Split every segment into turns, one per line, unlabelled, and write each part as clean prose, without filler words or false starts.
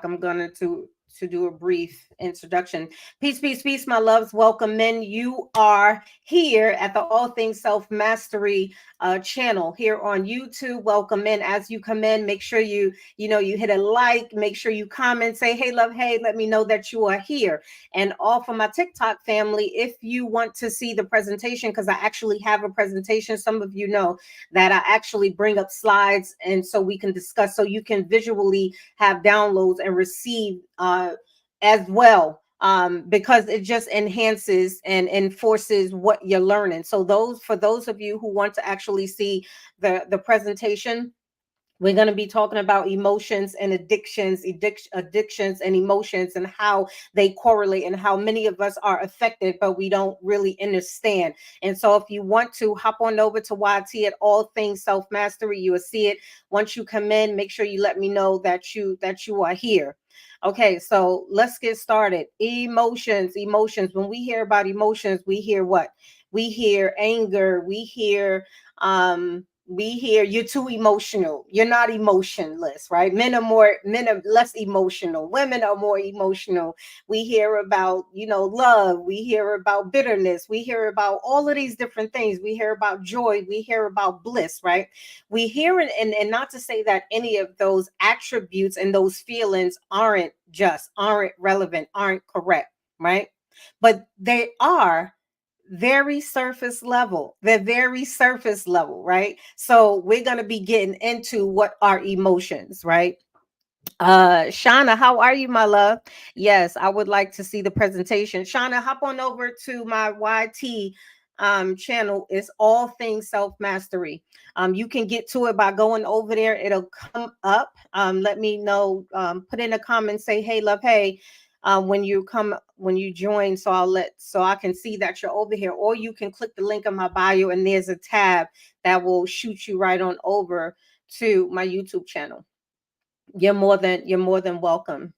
I'm going to do a brief introduction. Peace, peace, peace, my loves. Welcome in. You are here at the All Things Self Mastery channel here on YouTube. Welcome in. As you come in, make sure you hit a like. Make sure you comment. Say hey, love, hey. Let me know that you are here. And all for my TikTok family, if you want to see the presentation, because I actually have a presentation. Some of you know that I actually bring up slides, and so we can discuss, so you can visually have downloads and receive as well, because it just enhances and enforces what you're learning. So those of you who want to actually see the presentation, we're going to be talking about emotions and addictions and emotions, and how they correlate, and how many of us are affected, but we don't really understand. And so if you want to hop on over to YT at All Things Self Mastery, you will see it. Once you come in, make sure you let me know that you are here. Okay, so let's get started. Emotions. When we hear about emotions, we hear what? We hear anger. We hear you're too emotional. You're not emotionless, right? Men are less emotional. Women are more emotional. We hear about, love. We hear about bitterness. We hear about all of these different things. We hear about joy. We hear about bliss, right? We hear it, and not to say that any of those attributes and those feelings aren't relevant, aren't correct, right? But they are very surface level. They're very surface level, right? So we're going to be getting into what are emotions, right? Shauna, how are you, my love? Yes, I would like to see the presentation. Shauna, hop on over to my YT channel. It's All Things Self Mastery. You can get to it by going over there. It'll come up. Let me know. Put in a comment, say hey, love, hey, when you join, so I can see that you're over here. Or you can click the link in my bio, and there's a tab that will shoot you right on over to my YouTube channel. You're more than welcome,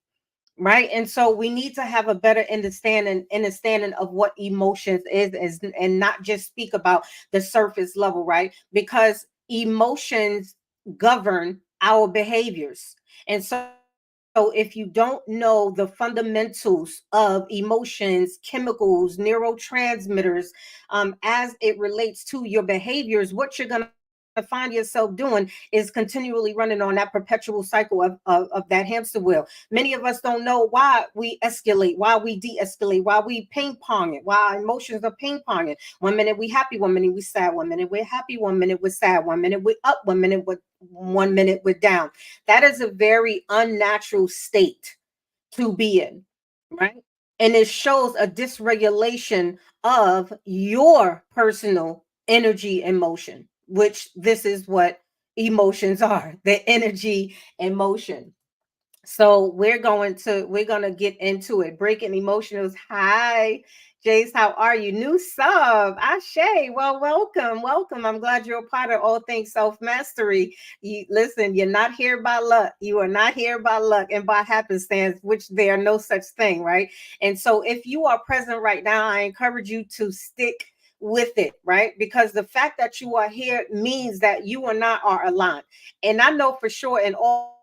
right? And so we need to have a better understanding of what emotions is, and not just speak about the surface level, right? Because emotions govern our behaviors. And so if you don't know the fundamentals of emotions, chemicals, neurotransmitters, as it relates to your behaviors, what you're going to find yourself doing is continually running on that perpetual cycle of that hamster wheel. Many of us don't know why we escalate, why we de-escalate, why we ping pong it, why our emotions are ping ponging. One minute we happy, one minute we sad, one minute we're happy, one minute we're sad, one minute we're up, one minute we're down. That is a very unnatural state to be in, right? And it shows a dysregulation of your personal energy and motion, which this is what emotions are, the energy and motion. So we're gonna get into it. Breaking emotionals. Hi, Jace, how are you? New sub, Ashe. Well, welcome. I'm glad you're a part of All Things Self Mastery. You listen. You're not here by luck. You are not here by luck and by happenstance, which there are no such thing, right? And so, if you are present right now, I encourage you to stick with it, right? Because the fact that you are here means that you and I are aligned. And I know for sure, in all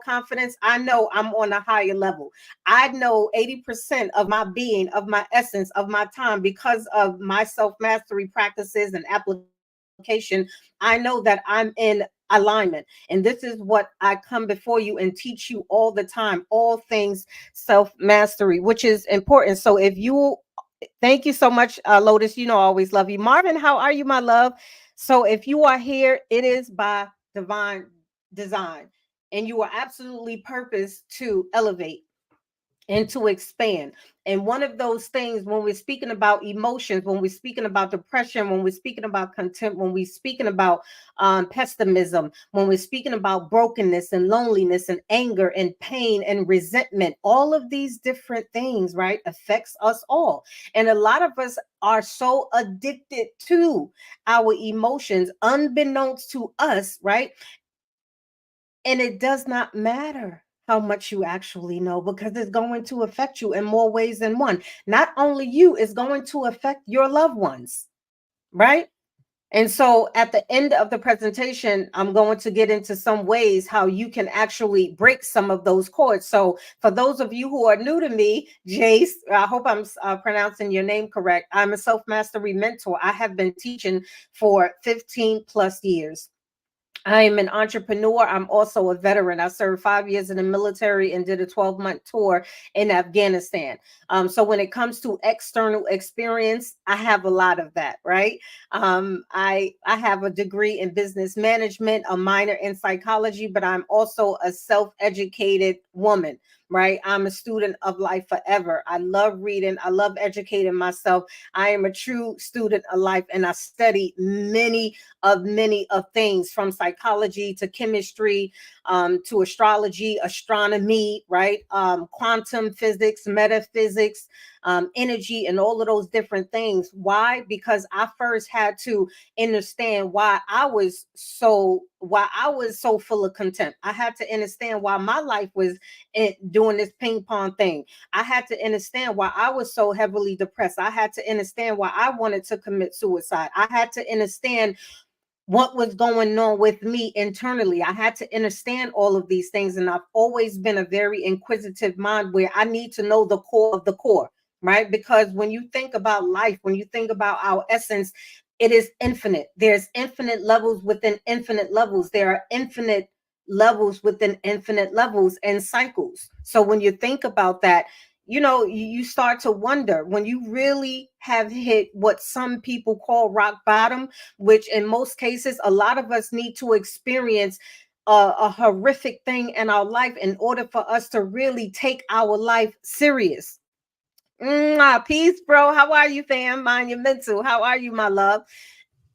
confidence, I know I'm on a higher level. I know 80% of my being, of my essence, of my time, because of my self-mastery practices and application. I know that I'm in alignment. And this is what I come before you and teach you all the time, all things self-mastery, which is important. So if you thank you so much, Lotus. I always love you. Marvin, how are you, my love? So if you are here, it is by divine design, and you are absolutely purposed to elevate and to expand. And one of those things, when we're speaking about emotions, when we're speaking about depression, when we're speaking about contempt, when we're speaking about pessimism, when we're speaking about brokenness and loneliness and anger and pain and resentment, all of these different things, right, affects us all. And a lot of us are so addicted to our emotions, unbeknownst to us, right? And it does not matter how much you actually know, because it's going to affect you in more ways than one. Not only you, it's going to affect your loved ones, right? And so at the end of the presentation, I'm going to get into some ways how you can actually break some of those cords. So for those of you who are new to me, Jace, I hope I'm pronouncing your name correct. I'm a self-mastery mentor. I have been teaching for 15 plus years. I am an entrepreneur. I'm also a veteran. I served 5 years in the military and did a 12-month tour in Afghanistan. So when it comes to external experience, I have a lot of that, right? I have a degree in business management, a minor in psychology, but I'm also a self-educated woman, right? I'm a student of life forever. I love reading. I love educating myself. I am a true student of life, and I study many of things from psychology to chemistry, to astrology, astronomy, right? Quantum physics, metaphysics, energy, and all of those different things. Why? Because I first had to understand why I was so full of contempt. I had to understand why my life was doing this ping pong thing. I had to understand why I was so heavily depressed. I had to understand why I wanted to commit suicide. I had to understand what was going on with me internally. I had to understand all of these things. And I've always been a very inquisitive mind where I need to know the core of the core, right? Because when you think about life, when you think about our essence, it is infinite. There's infinite levels within infinite levels. There are infinite levels within infinite levels and cycles. So when you think about that, you start to wonder when you really have hit what some people call rock bottom, which in most cases, a lot of us need to experience a horrific thing in our life in order for us to really take our life serious. Mwah, peace, bro. How are you, fam? Mind your mental. How are you, my love?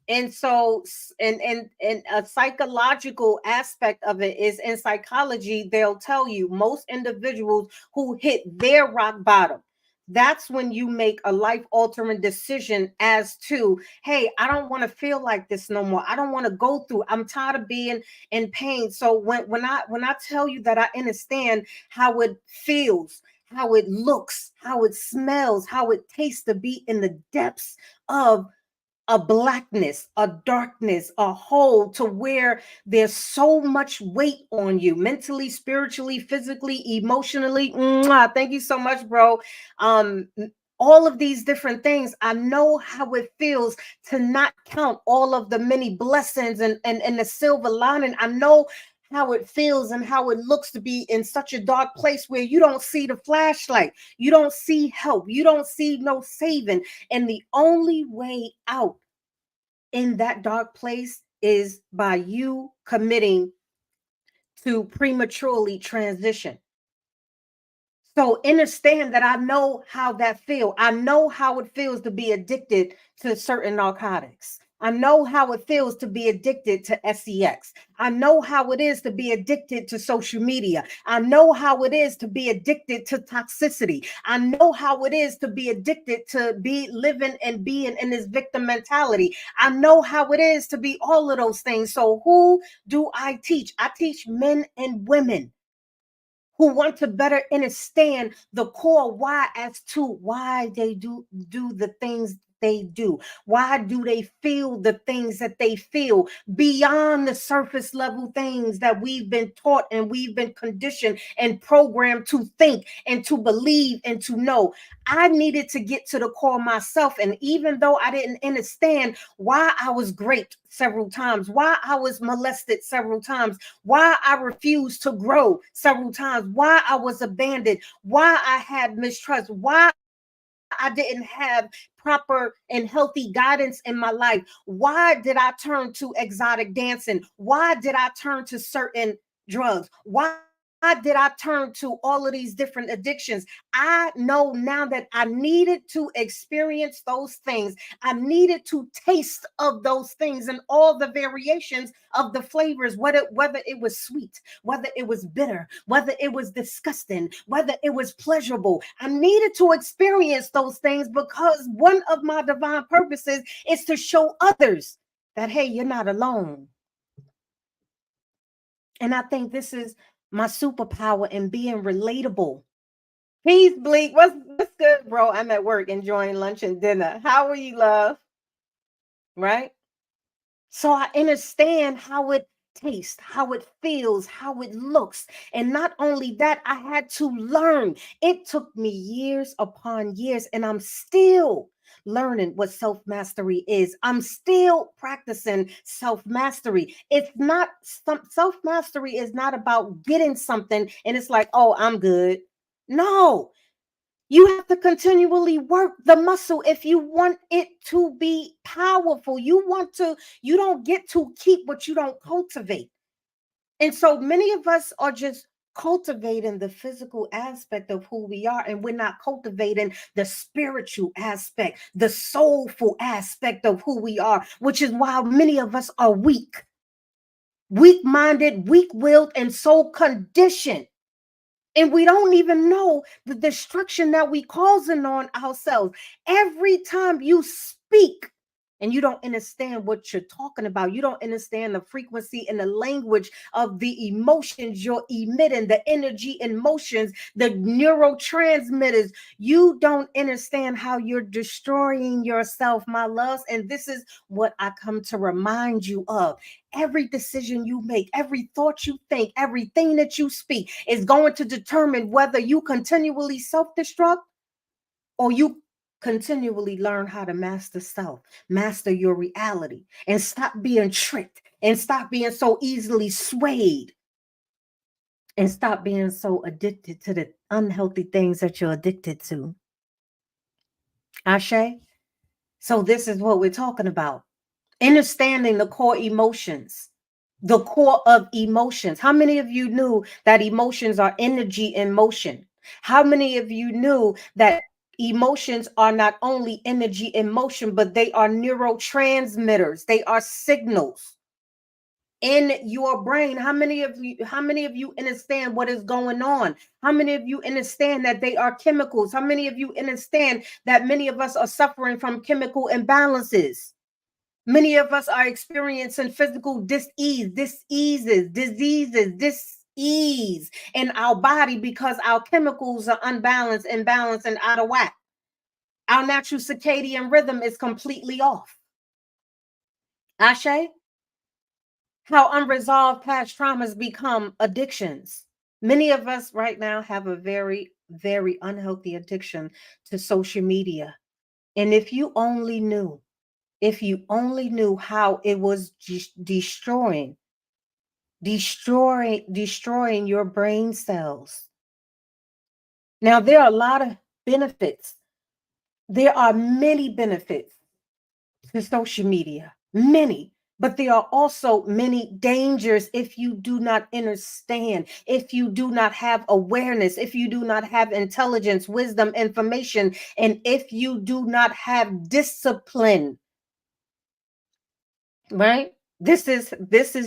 And so and a psychological aspect of it is in psychology, they'll tell you most individuals who hit their rock bottom, that's when you make a life altering decision as to, hey, I don't want to feel like this no more. I don't want to go through. I'm tired of being in pain. So when I tell you that I understand how it feels, how it looks, how it smells, how it tastes to be in the depths of a blackness, a darkness, a hole to where there's so much weight on you mentally, spiritually, physically, emotionally. Mwah, thank you so much, bro. Um, all of these different things, I know how it feels to not count all of the many blessings and the silver lining. I know how it feels and how it looks to be in such a dark place where you don't see the flashlight, you don't see help, you don't see no saving. And the only way out in that dark place is by you committing to prematurely transition. So understand that I know how that feels. I know how it feels to be addicted to certain narcotics. I know how it feels to be addicted to sex. I know how it is to be addicted to social media. I know how it is to be addicted to toxicity. I know how it is to be addicted to be living and being in this victim mentality. I know how it is to be all of those things. So who do I teach? I teach men and women who want to better understand the core why as to why they do the things they do. Why do they feel the things that they feel beyond the surface level things that we've been taught and we've been conditioned and programmed to think and to believe and to know? I needed to get to the core myself. And even though I didn't understand why I was raped several times, why I was molested several times, why I refused to grow several times, why I was abandoned, why I had mistrust, why I didn't have proper and healthy guidance in my life. Why did I turn to exotic dancing? Why did I turn to certain drugs? Why did I turn to all of these different addictions? I know now that I needed to experience those things. I needed to taste of those things and all the variations of the flavors, whether it was sweet, whether it was bitter, whether it was disgusting, whether it was pleasurable. I needed to experience those things because one of my divine purposes is to show others that, hey, you're not alone. And I think this is my superpower in being relatable. Peace, Bleak. What's good, bro? I'm at work enjoying lunch and dinner. How are you, love? Right? So I understand how it tastes, how it feels, how it looks. And not only that, I had to learn. It took me years upon years, and I'm still learning what self mastery is. I'm still practicing self mastery. It's not self mastery is not about getting something and it's like, oh, I'm good. No, you have to continually work the muscle if you want it to be powerful. You don't get to keep what you don't cultivate. And so many of us are just cultivating the physical aspect of who we are, and we're not cultivating the spiritual aspect, the soulful aspect of who we are, which is why many of us are weak minded, weak willed, and so conditioned. And we don't even know the destruction that we causing on ourselves. Every time you speak and you don't understand what you're talking about, you don't understand the frequency and the language of the emotions you're emitting, the energy and motions, the neurotransmitters. You don't understand how you're destroying yourself, my loves. And this is what I come to remind you of. Every decision you make, every thought you think, everything that you speak is going to determine whether you continually self destruct or you continually learn how to master self, master your reality, and stop being tricked and stop being so easily swayed and stop being so addicted to the unhealthy things that you're addicted to. Ashe? So, this is what we're talking about, understanding the core emotions, the core of emotions. How many of you knew that emotions are energy in motion? How many of you knew that emotions are not only energy in motion, but they are neurotransmitters? They are signals in your brain. How many of you understand what is going on? How many of you understand that they are chemicals? How many of you understand that many of us are suffering from chemical imbalances? Many of us are experiencing physical diseases, dis-ease in our body because our chemicals are unbalanced, imbalanced, and out of whack. Our natural circadian rhythm is completely off. Ashe, how unresolved past traumas become addictions. Many of us right now have a very, very unhealthy addiction to social media. And if you only knew how it was destroying your brain cells. Now there are a lot of benefits. There are many benefits to social media, many, but there are also many dangers if you do not understand, if you do not have awareness, if you do not have intelligence, wisdom, information, and if you do not have discipline. Right? This is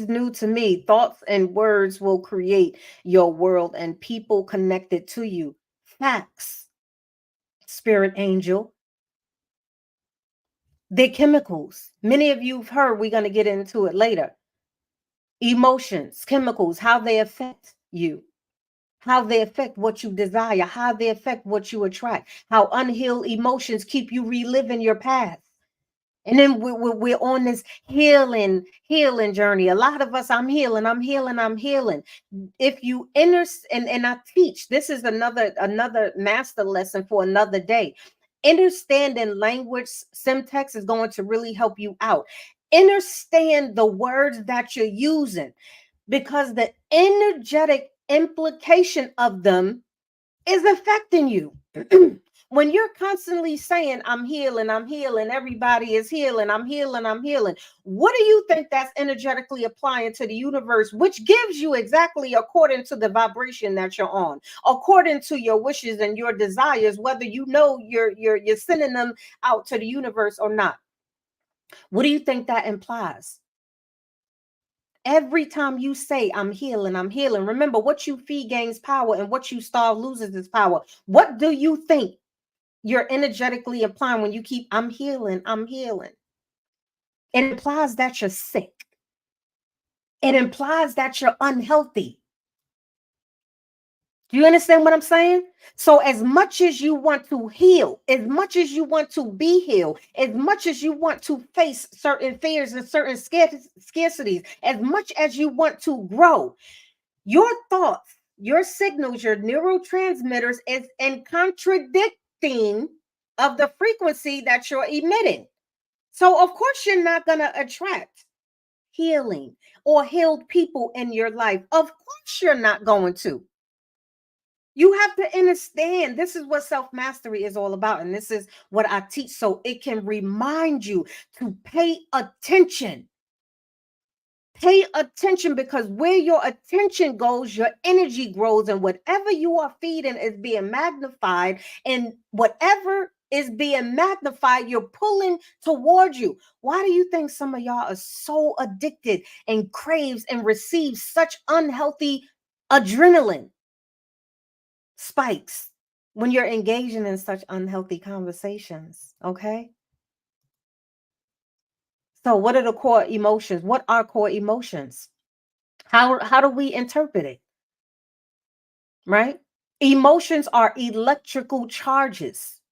new to me. Thoughts and words will create your world and people connected to you. Facts, spirit angel. They're chemicals. Many of you've heard, we're going to get into it later. Emotions, chemicals, how they affect you, how they affect what you desire, how they affect what you attract, how unhealed emotions keep you reliving your past. And then we're on this healing journey. A lot of us, I'm healing. If you enter, and I teach, this is another master lesson for another day. Understanding language syntax is going to really help you out. Understand the words that you're using, because the energetic implication of them is affecting you. When you're constantly saying, I'm healing, everybody is healing, I'm healing, what do you think that's energetically applying to the universe, which gives you exactly according to the vibration that you're on, according to your wishes and your desires, whether you know you're sending them out to the universe or not? What do you think that implies? Every time you say, I'm healing, remember, what you feed gains power and what you starve loses its power. What do you think you're energetically applying when you keep, I'm healing, I'm healing? It implies that you're sick. It implies that you're unhealthy. Do you understand what I'm saying? So, as much as you want to heal, as much as you want to be healed, as much as you want to face certain fears and certain scarcities, as much as you want to grow, your thoughts, your signals, your neurotransmitters is in contradicting of the frequency that you're emitting. So, of course, you're not going to attract healing or healed people in your life. Of course, you're not going to. You have to understand this is what self mastery is all about. And this is what I teach. So it can remind you to pay attention. Pay attention, because where your attention goes, your energy grows, and whatever you are feeding is being magnified. And whatever is being magnified, you're pulling towards you. Why do you think some of y'all are so addicted and craves and receives such unhealthy adrenaline spikes when you're engaging in such unhealthy conversations? Okay. So what are the core emotions? What are core emotions? How do we interpret it? Right? Emotions are electrical charges.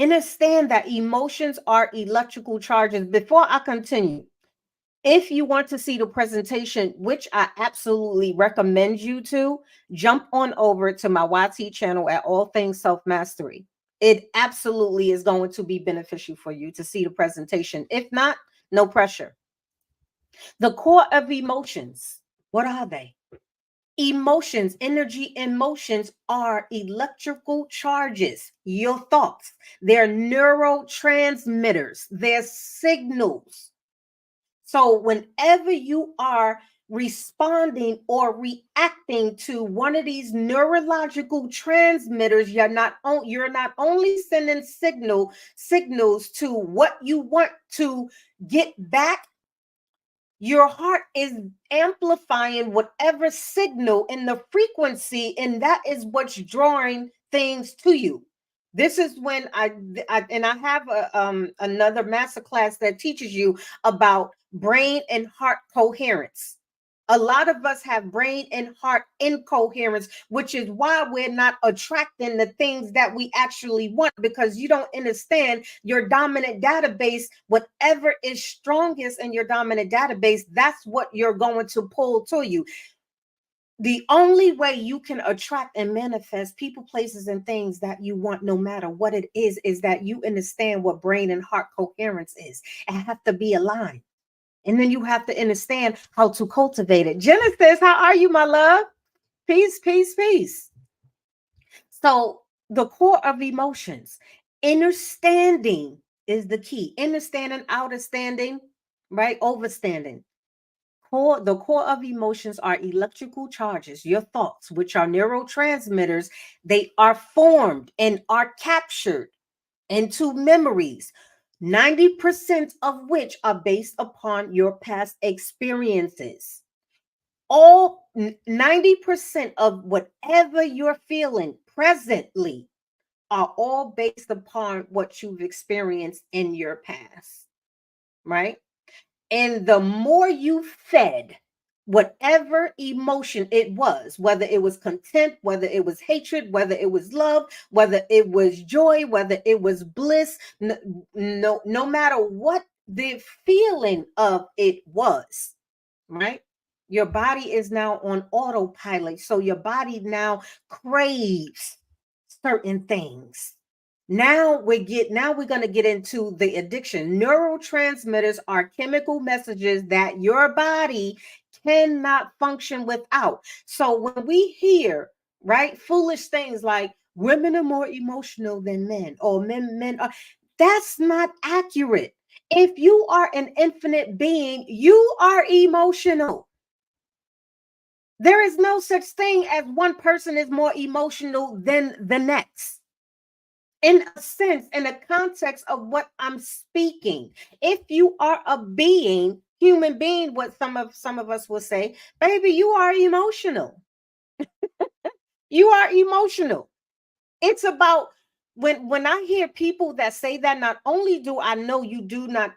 Understand that emotions are electrical charges. Before I continue, if you want to see the presentation, which I absolutely recommend you to, jump on over to my YT channel at All Things Self Mastery. It absolutely is going to be beneficial for you to see the presentation. If not, no pressure. The core of emotions, what are they? Emotions, energy, emotions are electrical charges, your thoughts. They're neurotransmitters, they're signals. So whenever you are responding or reacting to one of these neurological transmitters, you're not only sending signals to what you want to get back. Your heart is amplifying whatever signal in the frequency, and that is what's drawing things to you. This is when I have another masterclass that teaches you about brain and heart coherence. A lot of us have brain and heart incoherence, which is why we're not attracting the things that we actually want, because you don't understand your dominant database. Whatever is strongest in your dominant database, that's what you're going to pull to you. The only way you can attract and manifest people, places, and things that you want, no matter what it is that you understand what brain and heart coherence is. It have to be aligned. And then you have to understand how to cultivate it. Genesis, how are you, my love? Peace, peace, peace. So the core of emotions, understanding is the key. Understanding, understanding, right? Overstanding. The core of emotions are electrical charges, your thoughts, which are neurotransmitters. They are formed and are captured into memories, 90% of which are based upon your past experiences. All 90% of whatever you're feeling presently are all based upon what you've experienced in your past, right? And the more you fed whatever emotion it was, whether it was content, whether it was hatred, whether it was love, whether it was joy, whether it was bliss, no matter what the feeling of it was, right? Your body is now on autopilot. So your body now craves certain things. Now we're going to get into the addiction. Neurotransmitters are chemical messages that your body cannot function without. So when we hear, right, foolish things like women are more emotional than men, or men are, that's not accurate. If you are an infinite being, you are emotional. There is no such thing as one person is more emotional than the next. In a sense, in the context of what I'm speaking, if you are a being, human being, what some of us will say, baby, you are emotional. You are emotional. It's about when I hear people that say that, not only do I know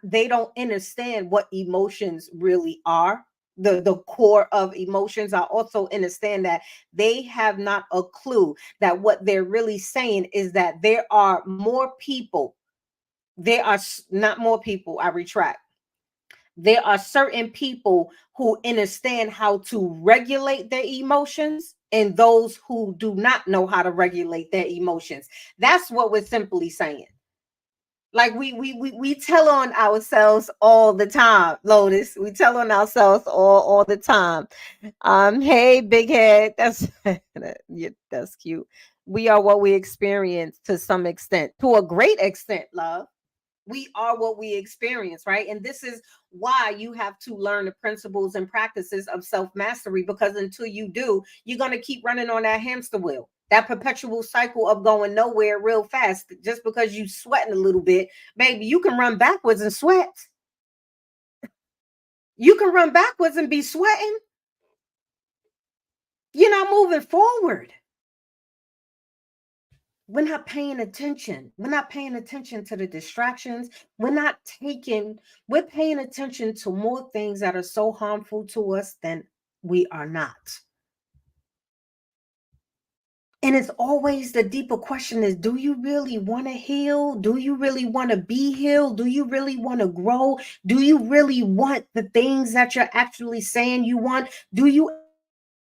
they don't understand what emotions really are. the core of emotions, I also understand that they have not a clue that what they're really saying is that there are more people. There are not more people, I retract. There are certain people who understand how to regulate their emotions and those who do not know how to regulate their emotions. That's what we're simply saying. Like we tell on ourselves all the time, Lotus. We tell on ourselves all the time. Hey, big head. That's yeah, that's cute. We are what we experience to some extent, to a great extent, love. We are what we experience, right? And this is why you have to learn the principles and practices of self mastery, because until you do, you're going to keep running on that hamster wheel, that perpetual cycle of going nowhere real fast. Just because you sweating a little bit, baby, you can run backwards and sweat. You can run backwards and be sweating. You're not moving forward. We're not paying attention. We're not paying attention to the distractions. We're paying attention to more things that are so harmful to us than we are not. And it's always the deeper question is, do you really want to heal? Do you really want to be healed? Do you really want to grow? Do you really want the things that you're actually saying you want? Do you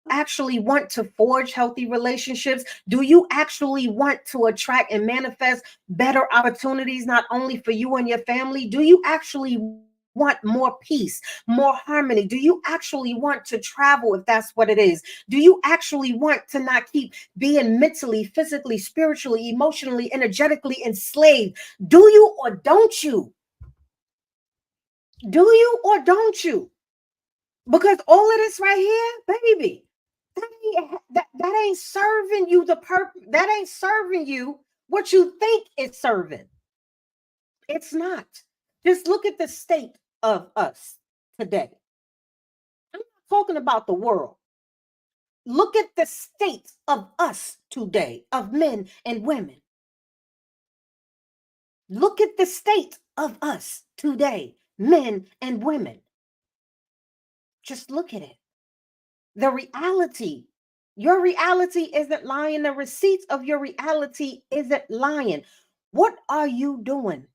actually want to forge healthy relationships? Do you actually want to attract and manifest better opportunities, not only for you and your family? Do you actually want more peace, more harmony? Do you actually want to travel if that's what it is? Do you actually want to not keep being mentally, physically, spiritually, emotionally, energetically enslaved? Do you or don't you? Do you or don't you? Because all of this right here, baby, that ain't serving you the purpose. That ain't serving you what you think it's serving. It's not. Just look at the state of us today. I'm not talking about the world. Look at the state of us today, of men and women. Look at the state of us today, men and women. Just look at it. The reality. Your reality isn't lying. The receipts of your reality isn't lying. What are you doing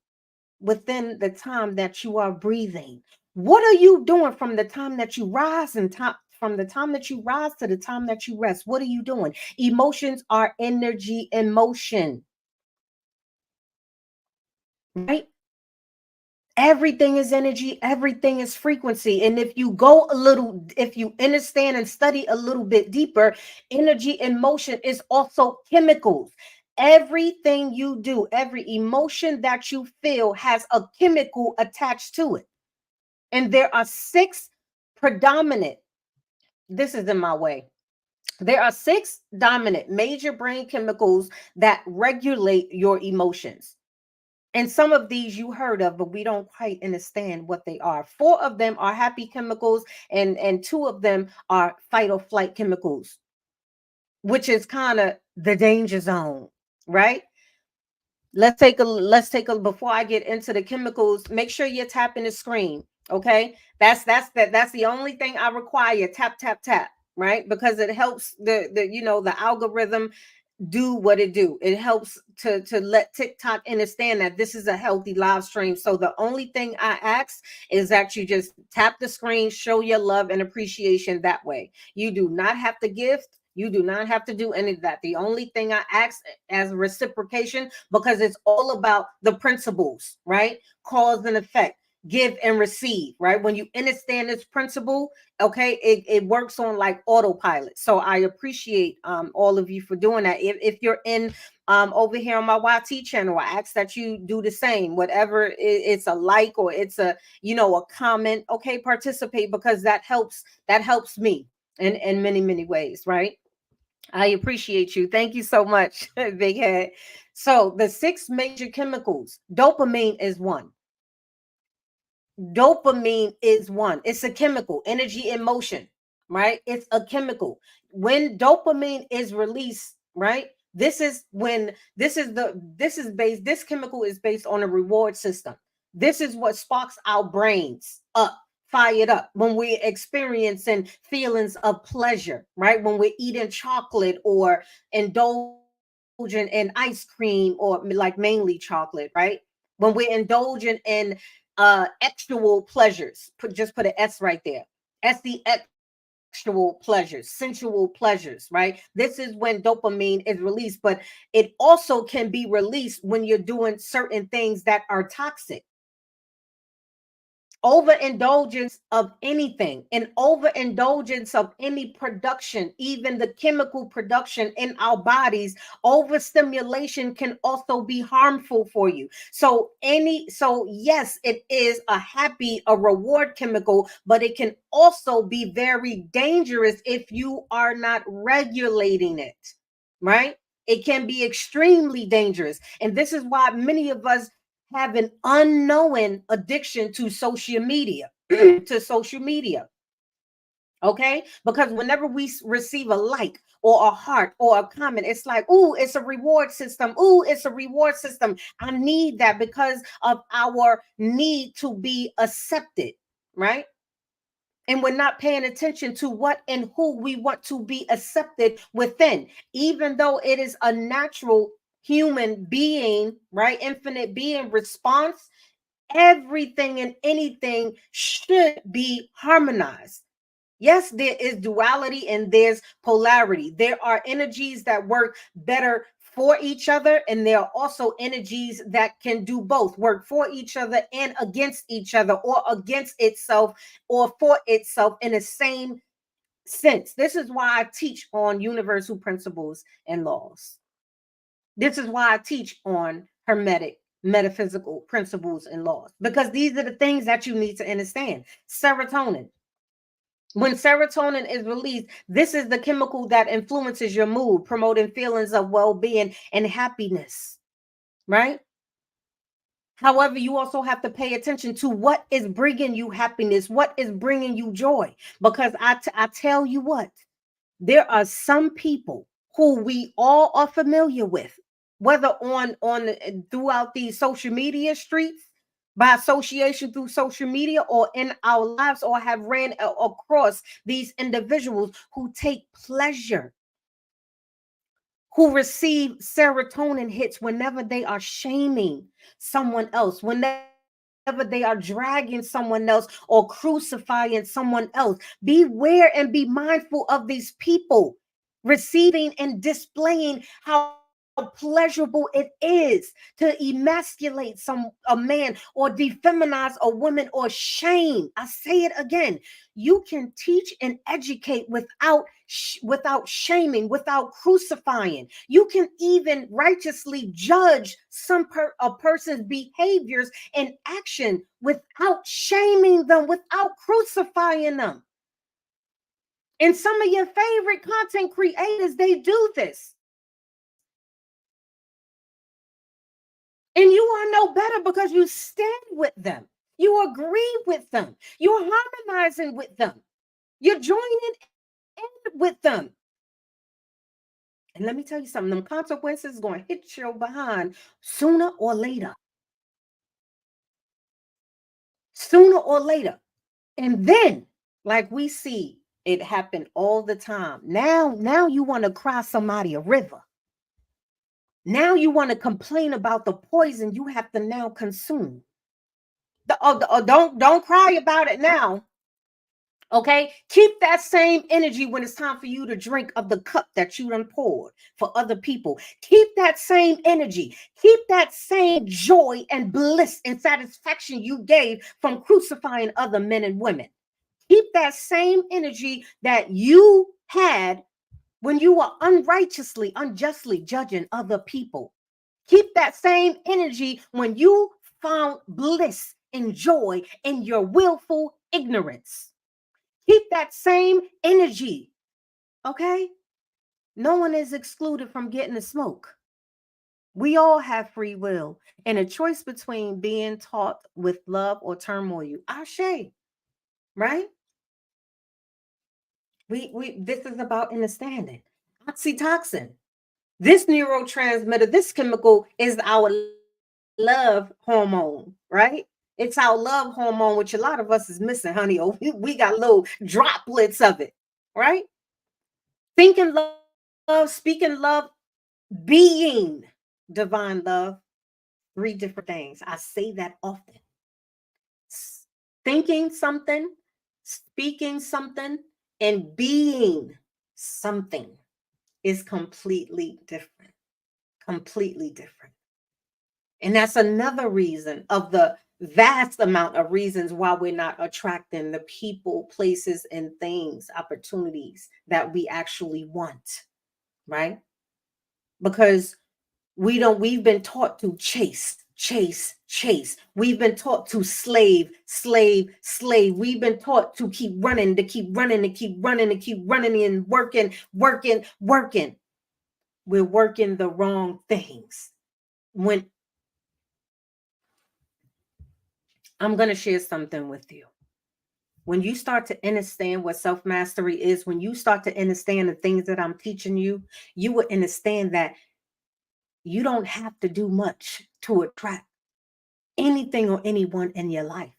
within the time that you are breathing? What are you doing from the time that you rise and from the time that you rise to the time that you rest? What are you doing? Emotions are energy in motion, right? Everything is energy, everything is frequency. And if you understand and study a little bit deeper, energy in motion is also chemicals. Everything you do, every emotion that you feel has a chemical attached to it. And there are six predominant, this is in my way. There are six dominant major brain chemicals that regulate your emotions. And some of these you heard of, but we don't quite understand what they are. Four of them are happy chemicals, and two of them are fight or flight chemicals, which is kind of the danger zone, right? Let's take a before I get into the chemicals, make sure you're tapping the screen. Okay. That's the only thing I require. Tap, tap, tap, right? Because it helps the algorithm do what it do. It helps to let TikTok understand that this is a healthy live stream. So the only thing I ask is that you just tap the screen, show your love and appreciation that way. You do not have to gift. You do not have to do any of that. The only thing I ask as reciprocation, because it's all about the principles, right? Cause and effect, give and receive, right? When you understand this principle, okay, it works on like autopilot. So I appreciate all of you for doing that. If you're in over here on my YT channel, I ask that you do the same. Whatever it's a like or it's a comment, okay, participate, because that helps me in many ways, right? I appreciate you. Thank you so much, Big Head. So the six major chemicals, dopamine is one. Dopamine is one. It's a chemical, energy in motion, right? It's a chemical. When dopamine is released, right? This chemical is based on a reward system. This is what sparks our brains up fired up, when we're experiencing feelings of pleasure, right? When we're eating chocolate or indulging in ice cream, or like mainly chocolate, right? When we're indulging in actual pleasures, just put an S right there. Actual pleasures, sensual pleasures, right? This is when dopamine is released, but it also can be released when you're doing certain things that are toxic. Overindulgence of anything, and overindulgence of any production, even the chemical production in our bodies, overstimulation can also be harmful for you. So yes, it is a reward chemical, but it can also be very dangerous if you are not regulating it, right? It can be extremely dangerous. And this is why many of us have an unknowing addiction to social media, to social media. Okay, because whenever we receive a like or a heart or a comment, it's like, oh, it's a reward system. Oh, it's a reward system. I need that because of our need to be accepted, right? And we're not paying attention to what and who we want to be accepted within, even though it is a natural human being, right? Infinite being response. Everything and anything should be harmonized. Yes, there is duality and there's polarity. There are energies that work better for each other, and there are also energies that can do both, work for each other and against each other, or against itself or for itself in the same sense. This is why I teach on universal principles and laws. This is why I teach on hermetic metaphysical principles and laws, because these are the things that you need to understand. Serotonin. When serotonin is released, this is the chemical that influences your mood, promoting feelings of well being and happiness, right? However, you also have to pay attention to what is bringing you happiness, what is bringing you joy. Because I tell you what, there are some people who we all are familiar with, whether on throughout these social media streets, by association through social media, or in our lives, or have ran across these individuals who take pleasure, who receive serotonin hits whenever they are shaming someone else, whenever they are dragging someone else or crucifying someone else. Beware and be mindful of these people receiving and displaying how pleasurable it is to emasculate a man or defeminize a woman or shame. I say it again. You can teach and educate without shaming, without crucifying. You can even righteously judge a person's behaviors and action without shaming them, without crucifying them. And some of your favorite content creators, they do this. And you are no better because you stand with them. You agree with them. You're harmonizing with them. You're joining in with them. And let me tell you something, them consequences going to hit your behind sooner or later. Sooner or later. And then, like we see it happen all the time. Now you want to cry somebody a river. Now you want to complain about the poison you have to now consume. Don't cry about it now. Okay, keep that same energy when it's time for you to drink of the cup that you done poured for other people. Keep that same energy, keep that same joy and bliss and satisfaction you gave from crucifying other men and women. Keep that same energy that you had when you were unjustly judging other people. Keep that same energy when you found bliss and joy in your willful ignorance. Keep that same energy, okay? No one is excluded from getting the smoke. We all have free will and a choice between being taught with love or turmoil. Ashe, right? We this is about understanding. Oxytocin. This neurotransmitter, this chemical is our love hormone, right? It's It's our love hormone, which a lot of us is missing, honey. Oh, we got little droplets of it, right? Thinking love, speaking love, being divine love, three different things. I say that often. Thinking something, speaking something, and being something is completely different. Completely different. And that's another reason of the vast amount of reasons why we're not attracting the people, places, and things, opportunities that we actually want, right? Because we've been taught to chase, chase, chase. We've been taught to slave, slave, slave. We've been taught to keep running, to keep running, to keep running, to keep running and working, working, working. We're working the wrong things. When I'm going to share something with you. When you start to understand what self mastery is, when you start to understand the things that I'm teaching you, you will understand that you don't have to do much to attract anything or anyone in your life.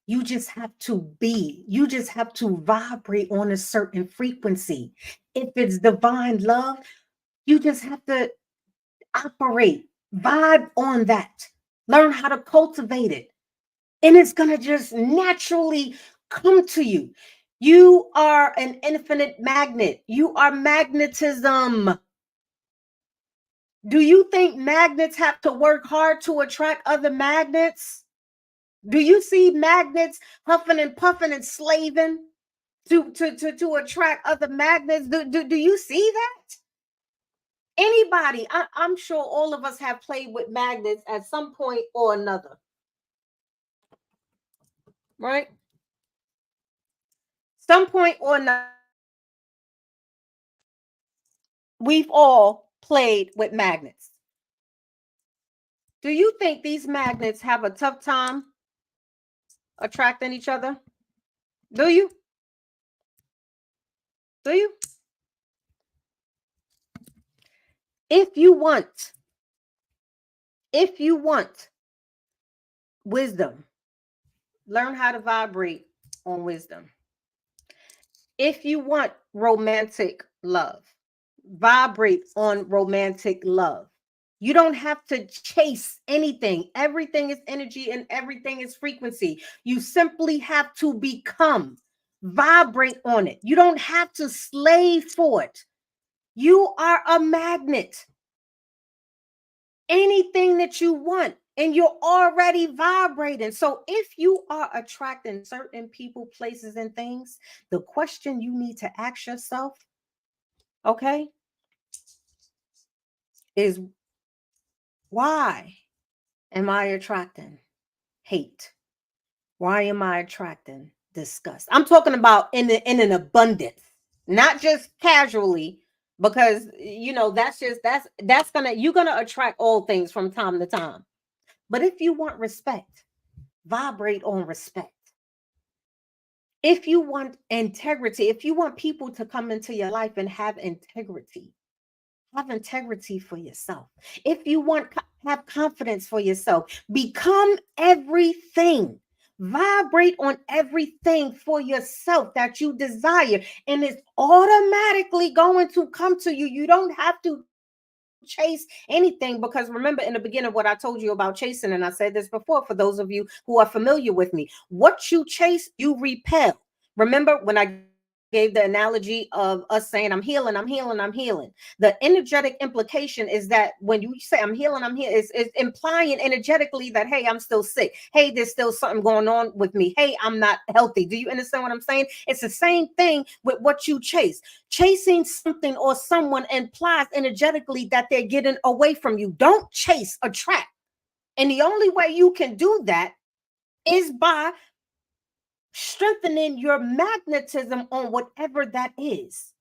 You just have to be, you just have to vibrate on a certain frequency. If it's divine love, you just have to operate, vibe on that, learn how to cultivate it. And it's going to just naturally come to you. You are an infinite magnet. You are magnetism. Do you think magnets have to work hard to attract other magnets? Do you see magnets huffing and puffing and slaving to attract other magnets? Do you see that? Anybody, I'm sure all of us have played with magnets at some point or another, right? Some point or another, we've all played with magnets. Do you think these magnets have a tough time attracting each other? Do you? Do you? If you want, if you want wisdom, learn how to vibrate on wisdom. If you want romantic love, vibrate on romantic love. You don't have to chase anything. Everything is energy and everything is frequency. You simply have to become, vibrate on it. You don't have to slave for it. You are a magnet. Anything that you want, and you're already vibrating. So if you are attracting certain people, places, and things, the question you need to ask yourself, okay, is why am I attracting hate? Why am I attracting disgust? I'm talking about in an abundance, not just casually, because that's gonna you're gonna attract all things from time to time. But if you want respect, vibrate on respect. If you want integrity, if you want people to come into your life and have integrity for yourself. If you want have confidence for yourself, become everything. Vibrate on everything for yourself that you desire, and it's automatically going to come to you. You don't have to chase anything, because remember in the beginning what I told you about chasing, and I said this before for those of you who are familiar with me. What you chase, you repel. Remember when I gave the analogy of us saying, I'm healing, I'm healing, I'm healing. The energetic implication is that when you say I'm healing, I'm healing, it's implying energetically that, hey, I'm still sick. Hey, there's still something going on with me. Hey, I'm not healthy. Do you understand what I'm saying? It's the same thing with what you chase. Chasing something or someone implies energetically that they're getting away from you. Don't chase, attract. And the only way you can do that is by strengthening your magnetism on whatever that is.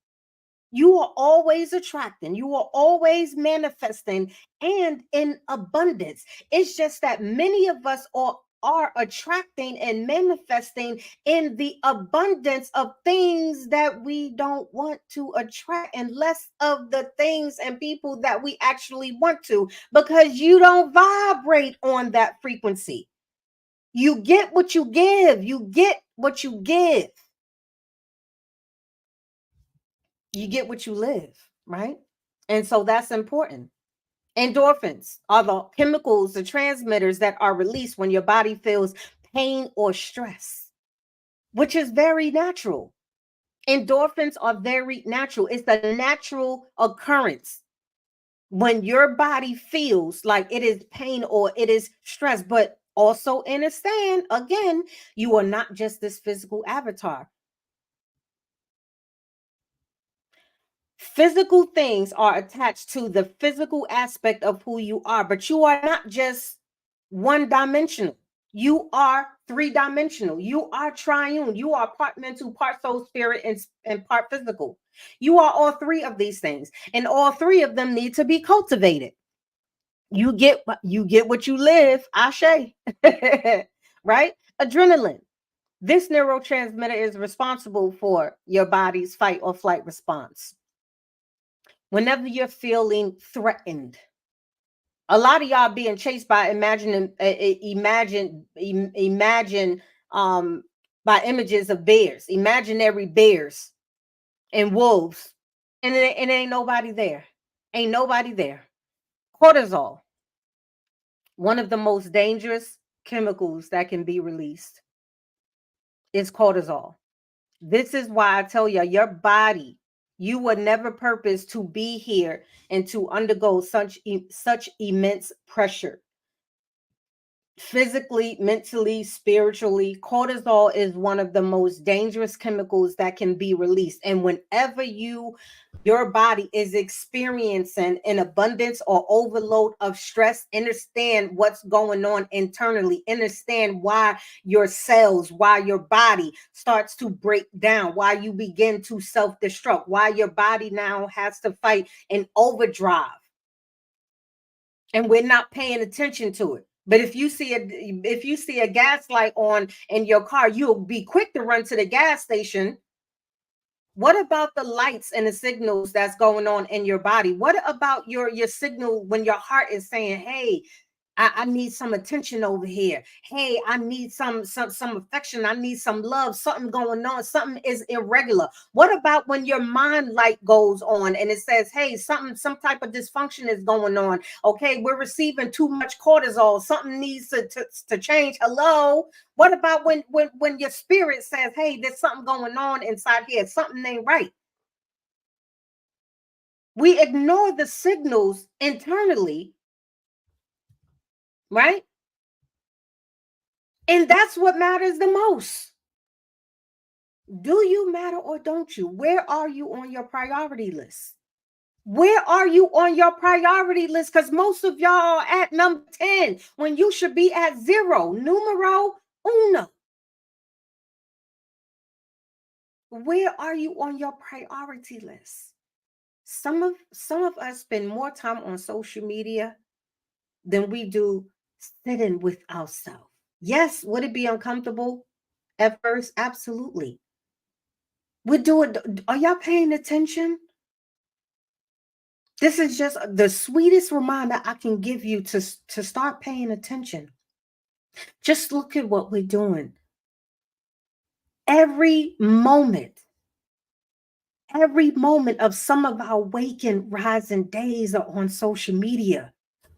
You are always attracting, you are always manifesting, and in abundance. It's just that many of us are attracting and manifesting in the abundance of things that we don't want to attract, and less of the things and people that we actually want to, because you don't vibrate on that frequency. You get what you give. You get what you give. You get what you live, right? And so that's important. Endorphins are the chemicals, the transmitters that are released when your body feels pain or stress, which is very natural. Endorphins are very natural. It's a natural occurrence when your body feels like it is pain or it is stress. But also understand, again, you are not just this physical avatar. Physical things are attached to the physical aspect of who you are, but you are not just one dimensional. You are three dimensional. You are triune. You are part mental, part soul, spirit, and part physical. You are all three of these things, and all three of them need to be cultivated. You get what you live, Ashe. Right? Adrenaline. This neurotransmitter is responsible for your body's fight or flight response. Whenever you're feeling threatened, a lot of y'all being chased by imagine by images of bears, imaginary bears and wolves, and it ain't nobody there. Ain't nobody there. Cortisol, one of the most dangerous chemicals that can be released, is cortisol. This is why I tell you, your body, you were never purposed to be here and to undergo such immense pressure. Physically, mentally, spiritually, cortisol is one of the most dangerous chemicals that can be released. And whenever your body is experiencing an abundance or overload of stress, understand what's going on internally. Understand why your cells, why your body starts to break down, why you begin to self-destruct, why your body now has to fight in overdrive. And we're not paying attention to it. But if you see a gas light on in your car, you'll be quick to run to the gas station. What about the lights and the signals that's going on in your body? What about your signal when your heart is saying, hey, I need some attention over here. Hey, I need some affection. I need some love. Something going on. Something is irregular. What about when your mind light goes on and it says, hey, some type of dysfunction is going on. Okay, we're receiving too much cortisol. Something needs to change. Hello. What about when your spirit says, hey, there's something going on inside here. Something ain't right. We ignore the signals internally, right? And that's what matters the most. Do you matter or don't you? Where are you on your priority list? Where are you on your priority list? Because most of y'all are at number 10 when you should be at 0. Numero uno. Where are you on your priority list? Some of us spend more time on social media than we do sitting with ourselves. Yes, would it be uncomfortable at first? Absolutely. We're doing, are y'all paying attention? This is just the sweetest reminder I can give you to start paying attention. Just look at what we're doing. Every moment, every moment of some of our waking, rising days are on social media.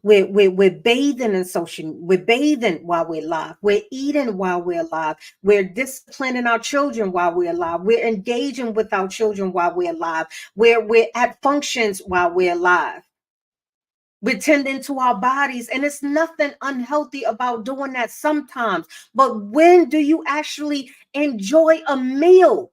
We're bathing in social, we're bathing while we're alive, we're eating while we're alive, we're disciplining our children while we're alive, we're engaging with our children while we're alive, we're at functions while we're alive. We're tending to our bodies, and it's nothing unhealthy about doing that sometimes. But when do you actually enjoy a meal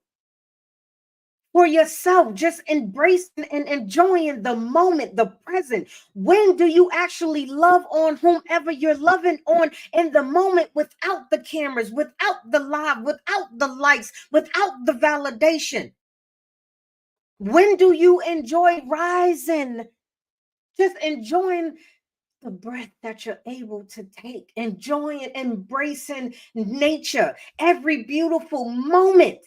for yourself, just embracing and enjoying the moment, the present? When do you actually love on whomever you're loving on in the moment, without the cameras, without the live, without the likes, without the validation? When do you enjoy rising, just enjoying the breath that you're able to take, enjoying, embracing nature, every beautiful moment?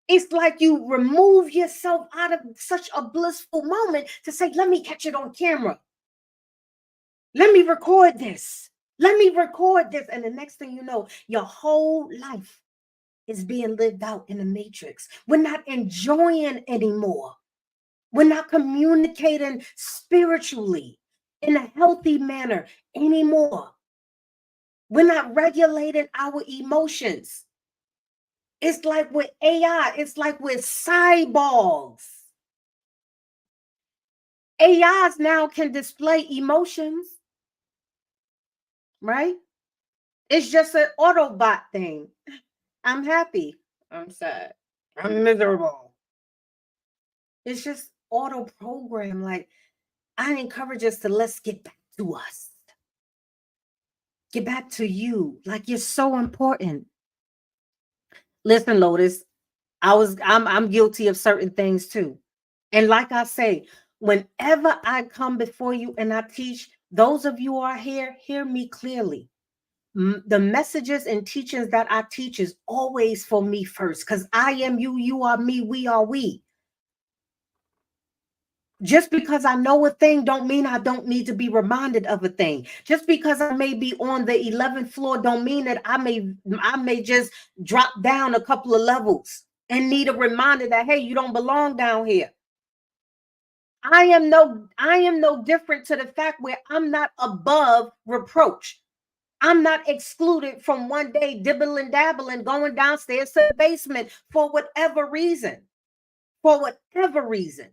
It's like you remove yourself out of such a blissful moment to say, let me catch it on camera. Let me record this. Let me record this. And the next thing you know, your whole life is being lived out in the matrix. We're not enjoying anymore. We're not communicating spiritually in a healthy manner anymore. We're not regulating our emotions. It's like with AI, it's like with cyborgs. AIs now can display emotions, right? It's just an Autobot thing. I'm happy. I'm sad. I'm miserable. It's just auto program. Like, I encourage us to let's get back to us. Get back to you. Like, you're so important. Listen, Lotus, I'm guilty of certain things too. And like I say, whenever I come before you and I teach, those of you who are here, hear me clearly. The messages and teachings that I teach is always for me first, because I am you, you are me, we are we. Just because I know a thing don't mean I don't need to be reminded of a thing. Just because I may be on the 11th floor don't mean that I may just drop down a couple of levels and need a reminder that, hey, you don't belong down here. I am no different to the fact where I'm not above reproach. I'm not excluded from one day dibbling dabbling going downstairs to the basement for whatever reason. For whatever reason.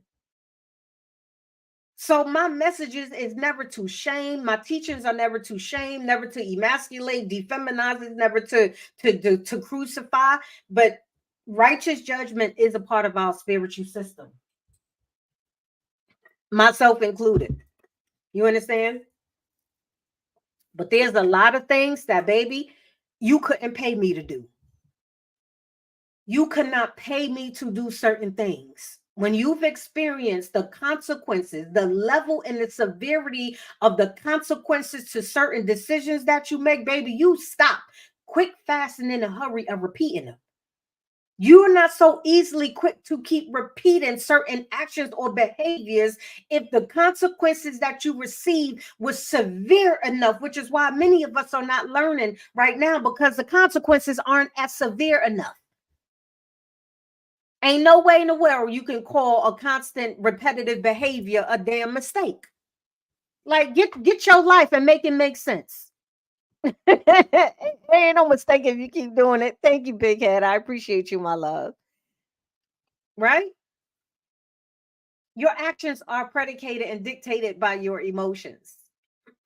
So my messages is never to shame. My teachings are never to shame, never to emasculate, defeminize, is never to crucify. But righteous judgment is a part of our spiritual system, myself included. You understand? But there's a lot of things that, baby, you couldn't pay me to do. You could not pay me to do certain things. When you've experienced the consequences, the level and the severity of the consequences to certain decisions that you make, baby, you stop quick, fast, and in a hurry of repeating them. You're not so easily quick to keep repeating certain actions or behaviors if the consequences that you receive was severe enough, which is why many of us are not learning right now, because the consequences aren't as severe enough. Ain't no way in the world you can call a constant repetitive behavior a damn mistake. Like, get your life and make it make sense. Ain't no mistake if you keep doing it. Thank you, Big Head. I appreciate you, my love. Right? Your actions are predicated and dictated by your emotions.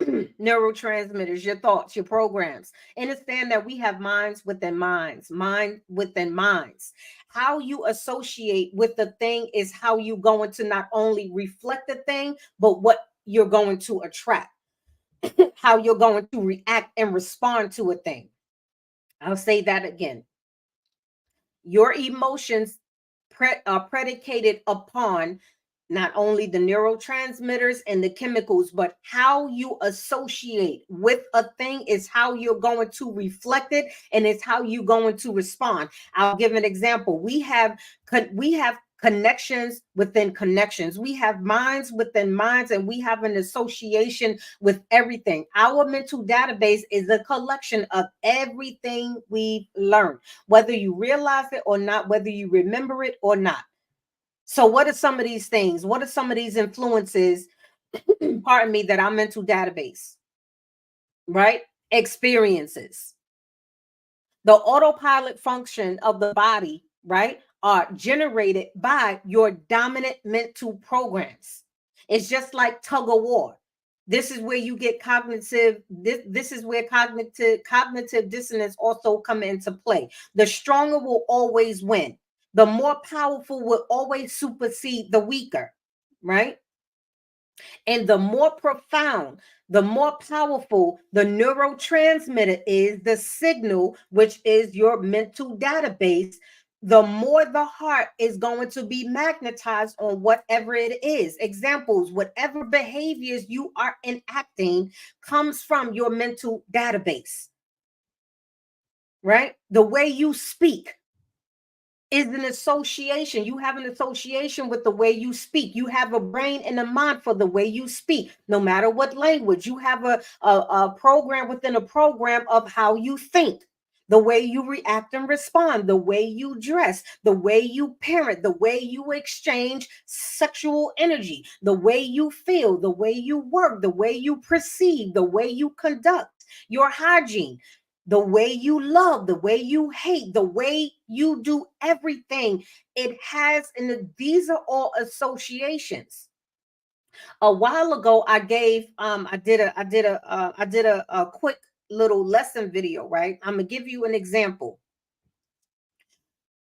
Neurotransmitters, your thoughts, your programs. Understand that we have minds within minds, mind within minds. How you associate with the thing is how you're going to not only reflect the thing, but what you're going to attract, how you're going to react and respond to a thing. I'll say that again. Your emotions are predicated upon not only the neurotransmitters and the chemicals, but how you associate with a thing is how you're going to reflect it, and it's how you're going to respond. I'll give an example. We have connections within connections. We have minds within minds, and we have an association with everything. Our mental database is a collection of everything we've learned, whether you realize it or not, whether you remember it or not. So, what are some of these things? What are some of these influences, pardon me, that our mental database, right? Experiences. The autopilot function of the body, right, are generated by your dominant mental programs. It's just like tug of war. This is where you get cognitive, this is where cognitive dissonance also come into play. The stronger will always win. The more powerful will always supersede the weaker, right? And the more profound, the more powerful the neurotransmitter is, the signal, which is your mental database, the more the heart is going to be magnetized on whatever it is. Examples, whatever behaviors you are enacting comes from your mental database, right? The way you speak, is an association. You have an association with the way you speak. You have a brain and a mind for the way you speak, no matter what language. You have a program within a program of how you think, the way you react and respond, the way you dress, the way you parent, the way you exchange sexual energy, the way you feel, the way you work, the way you perceive, the way you conduct your hygiene, the way you love, the way you hate, the way you do everything. It has, and these are all associations. A while ago, I did a quick little lesson video, right? I'm gonna give you an example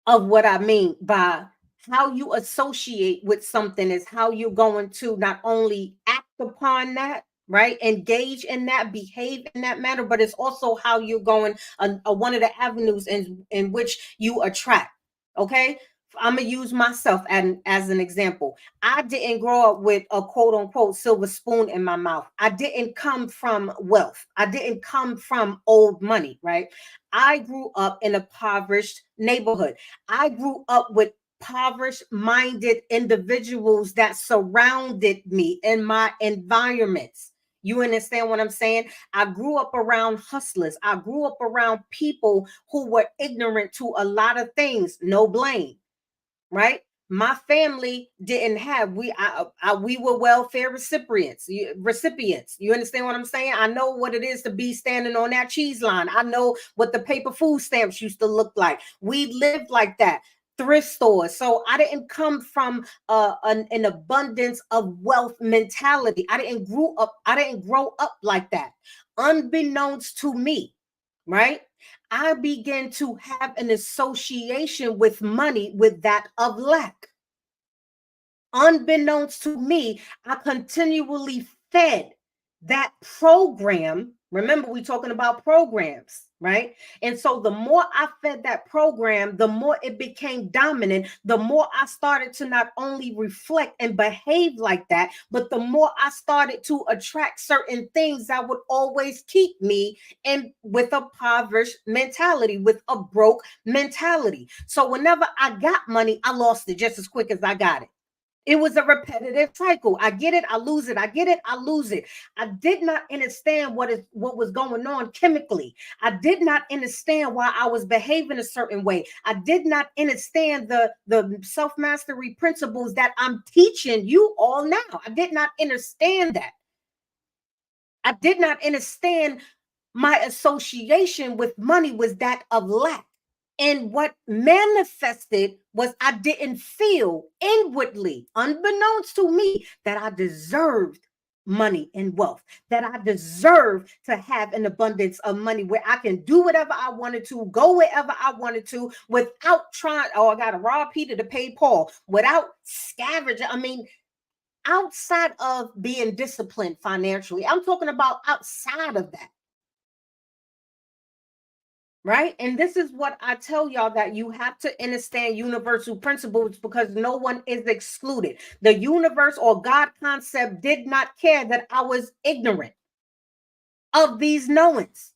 of what I mean by how you associate with something is how you're going to not only act upon that, right? Engage in that, behave in that manner, but it's also how you're going, one of the avenues in which you attract. Okay. I'm gonna use myself as an example. I didn't grow up with a quote unquote silver spoon in my mouth. I didn't come from wealth. I didn't come from old money, right? I grew up in a impoverished neighborhood. I grew up with impoverished minded individuals that surrounded me in my environments. You understand what I'm saying? I grew up around hustlers. I grew up around people who were ignorant to a lot of things. No blame, right? My family didn't have, we were welfare recipients. You understand what I'm saying? I know what it is to be standing on that cheese line. I know what the paper food stamps used to look like. We lived like that. Thrift stores. So I didn't come from an abundance of wealth mentality. I didn't grow up like that. Unbeknownst to me, right? I began to have an association with money with that of lack. Unbeknownst to me, I continually fed that program. Remember, we're talking about programs, right? And so the more I fed that program, the more it became dominant, the more I started to not only reflect and behave like that, but the more I started to attract certain things that would always keep me in with a impoverished mentality, with a broke mentality. So whenever I got money, I lost it just as quick as I got it. It was a repetitive cycle. I get it, I lose it. I get it, I lose it. I did not understand what was going on chemically. I did not understand why I was behaving a certain way. I did not understand the self-mastery principles that I'm teaching you all now. I did not understand that. I did not understand my association with money was that of lack. And what manifested was I didn't feel inwardly, unbeknownst to me, that I deserved money and wealth, that I deserve to have an abundance of money where I can do whatever I wanted to, go wherever I wanted to without trying, oh, I got to rob Peter to pay Paul, without scavenging. I mean, outside of being disciplined financially, I'm talking about outside of that. Right. And this is what I tell y'all, that you have to understand universal principles because no one is excluded. The universe or God concept did not care that I was ignorant of these knowings.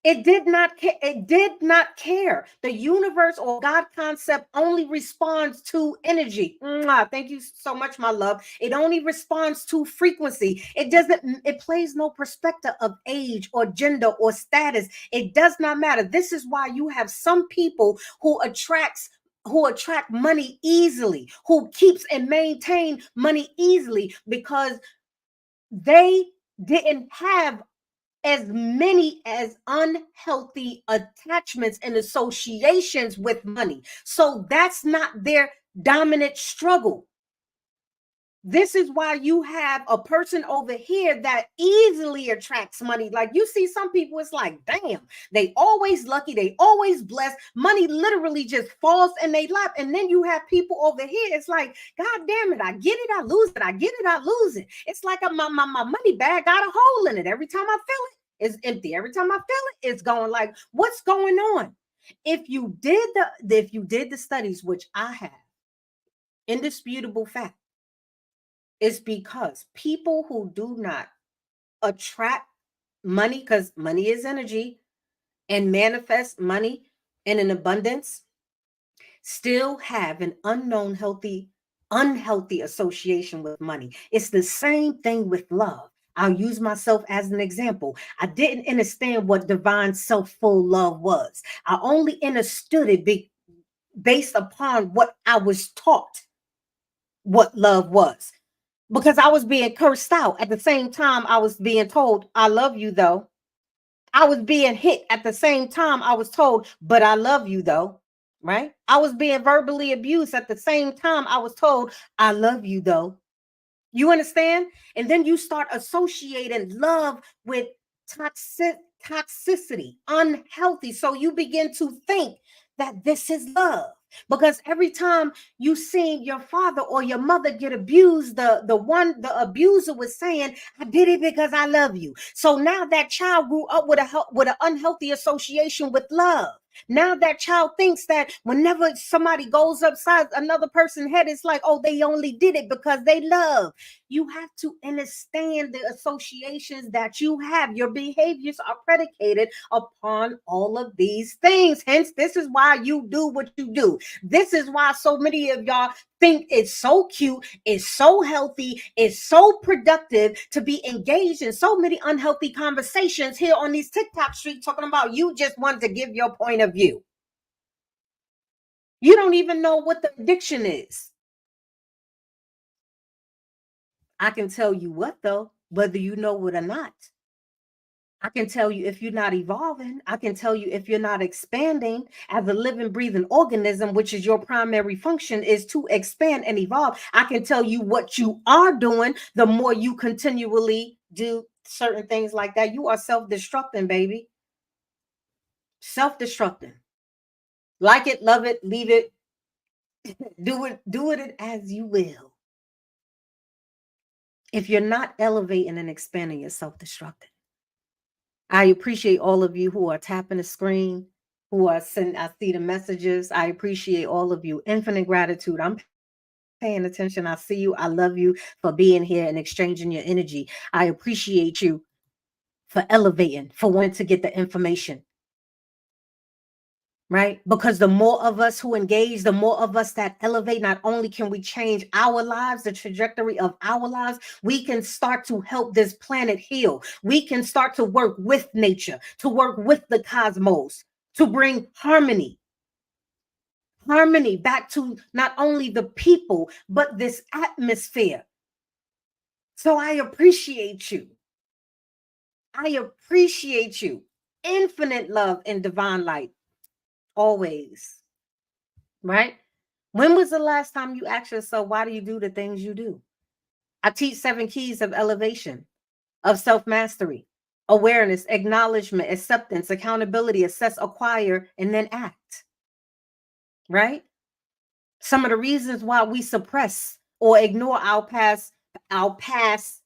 It did not care. It did not care. The universe or God concept only responds to energy. Mwah. Thank you so much, my love. It only responds to frequency. It doesn't, it plays no perspective of age or gender or status. It does not matter. This is why you have some people who attract money easily, who keeps and maintain money easily because they didn't have as many as unhealthy attachments and associations with money. So that's not their dominant struggle. This is why you have a person over here that easily attracts money. Like you see some people, it's like, damn, they always lucky, they always blessed. Money literally just falls in their lap. And then you have people over here, it's like, God damn it, I get it, I lose it, I get it, I lose it. It's like my money bag got a hole in it. Every time I feel it, it's empty. Every time I feel it, it's going. Like, what's going on? If you did the studies, which I have, indisputable fact, is because people who do not attract money, because money is energy, and manifest money in an abundance, still have an unhealthy association with money. It's the same thing with love. I'll use myself as an example. I didn't understand what divine self-full love was. I only understood it based upon what I was taught what love was. Because I was being cursed out. At the same time, I was being told, I love you though. I was being hit at the same time. I was told, but I love you though. Right? I was being verbally abused at the same time. I was told, I love you though. You understand? And then you start associating love with toxic toxicity, unhealthy. So you begin to think that this is love. Because every time you seen your father or your mother get abused, the abuser was saying, "I did it because I love you." So now that child grew up with with an unhealthy association with love. Now that child thinks that whenever somebody goes upside another person's head, it's like, oh, they only did it because they love. You have to understand the associations that you have. Your behaviors are predicated upon all of these things. Hence, this is why you do what you do. This is why so many of y'all think it's so cute, it's so healthy, it's so productive to be engaged in so many unhealthy conversations here on these TikTok streets talking about you just want to give your point of view. You don't even know what the addiction is. I can tell you what though, whether you know it or not. I can tell you if you're not evolving. I can tell you if you're not expanding as a living, breathing organism, which is your primary function is to expand and evolve. I can tell you what you are doing the more you continually do certain things like that. You are self-destructing, baby. Self-destructing. Like it, love it, leave it, do it as you will. If you're not elevating and expanding, you're self-destructing. I appreciate all of you who are tapping the screen, who are sending, I see the messages. I appreciate all of you. Infinite gratitude. I'm paying attention. I see you. I love you for being here and exchanging your energy. I appreciate you for elevating, for wanting to get the information. Right? Because the more of us who engage, the more of us that elevate, not only can we change our lives, the trajectory of our lives, we can start to help this planet heal. We can start to work with nature, to work with the cosmos, to bring harmony back to not only the people, but this atmosphere. So I appreciate you. I appreciate you. Infinite love and divine light, always. Right? When was the last time you asked yourself, why do you do the things you do? I teach 7 keys of elevation, of self mastery, awareness, acknowledgement, acceptance, accountability, assess, acquire, and then act. Right? Some of the reasons why we suppress or ignore our past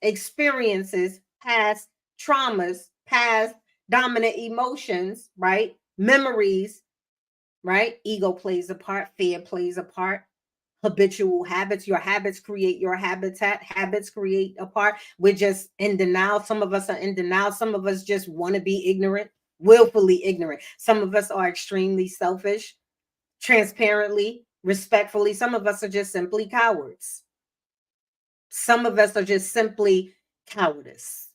experiences, past traumas, past dominant emotions, right? Memories, right? Ego plays a part, fear plays a part, habitual habits. Your habits create your habitat. Habits create a part. We're just in denial. Some of us are in denial. Some of us just want to be ignorant, willfully ignorant. Some of us are extremely selfish, transparently, respectfully. Some of us are just simply cowards. Some of us are just simply cowardice.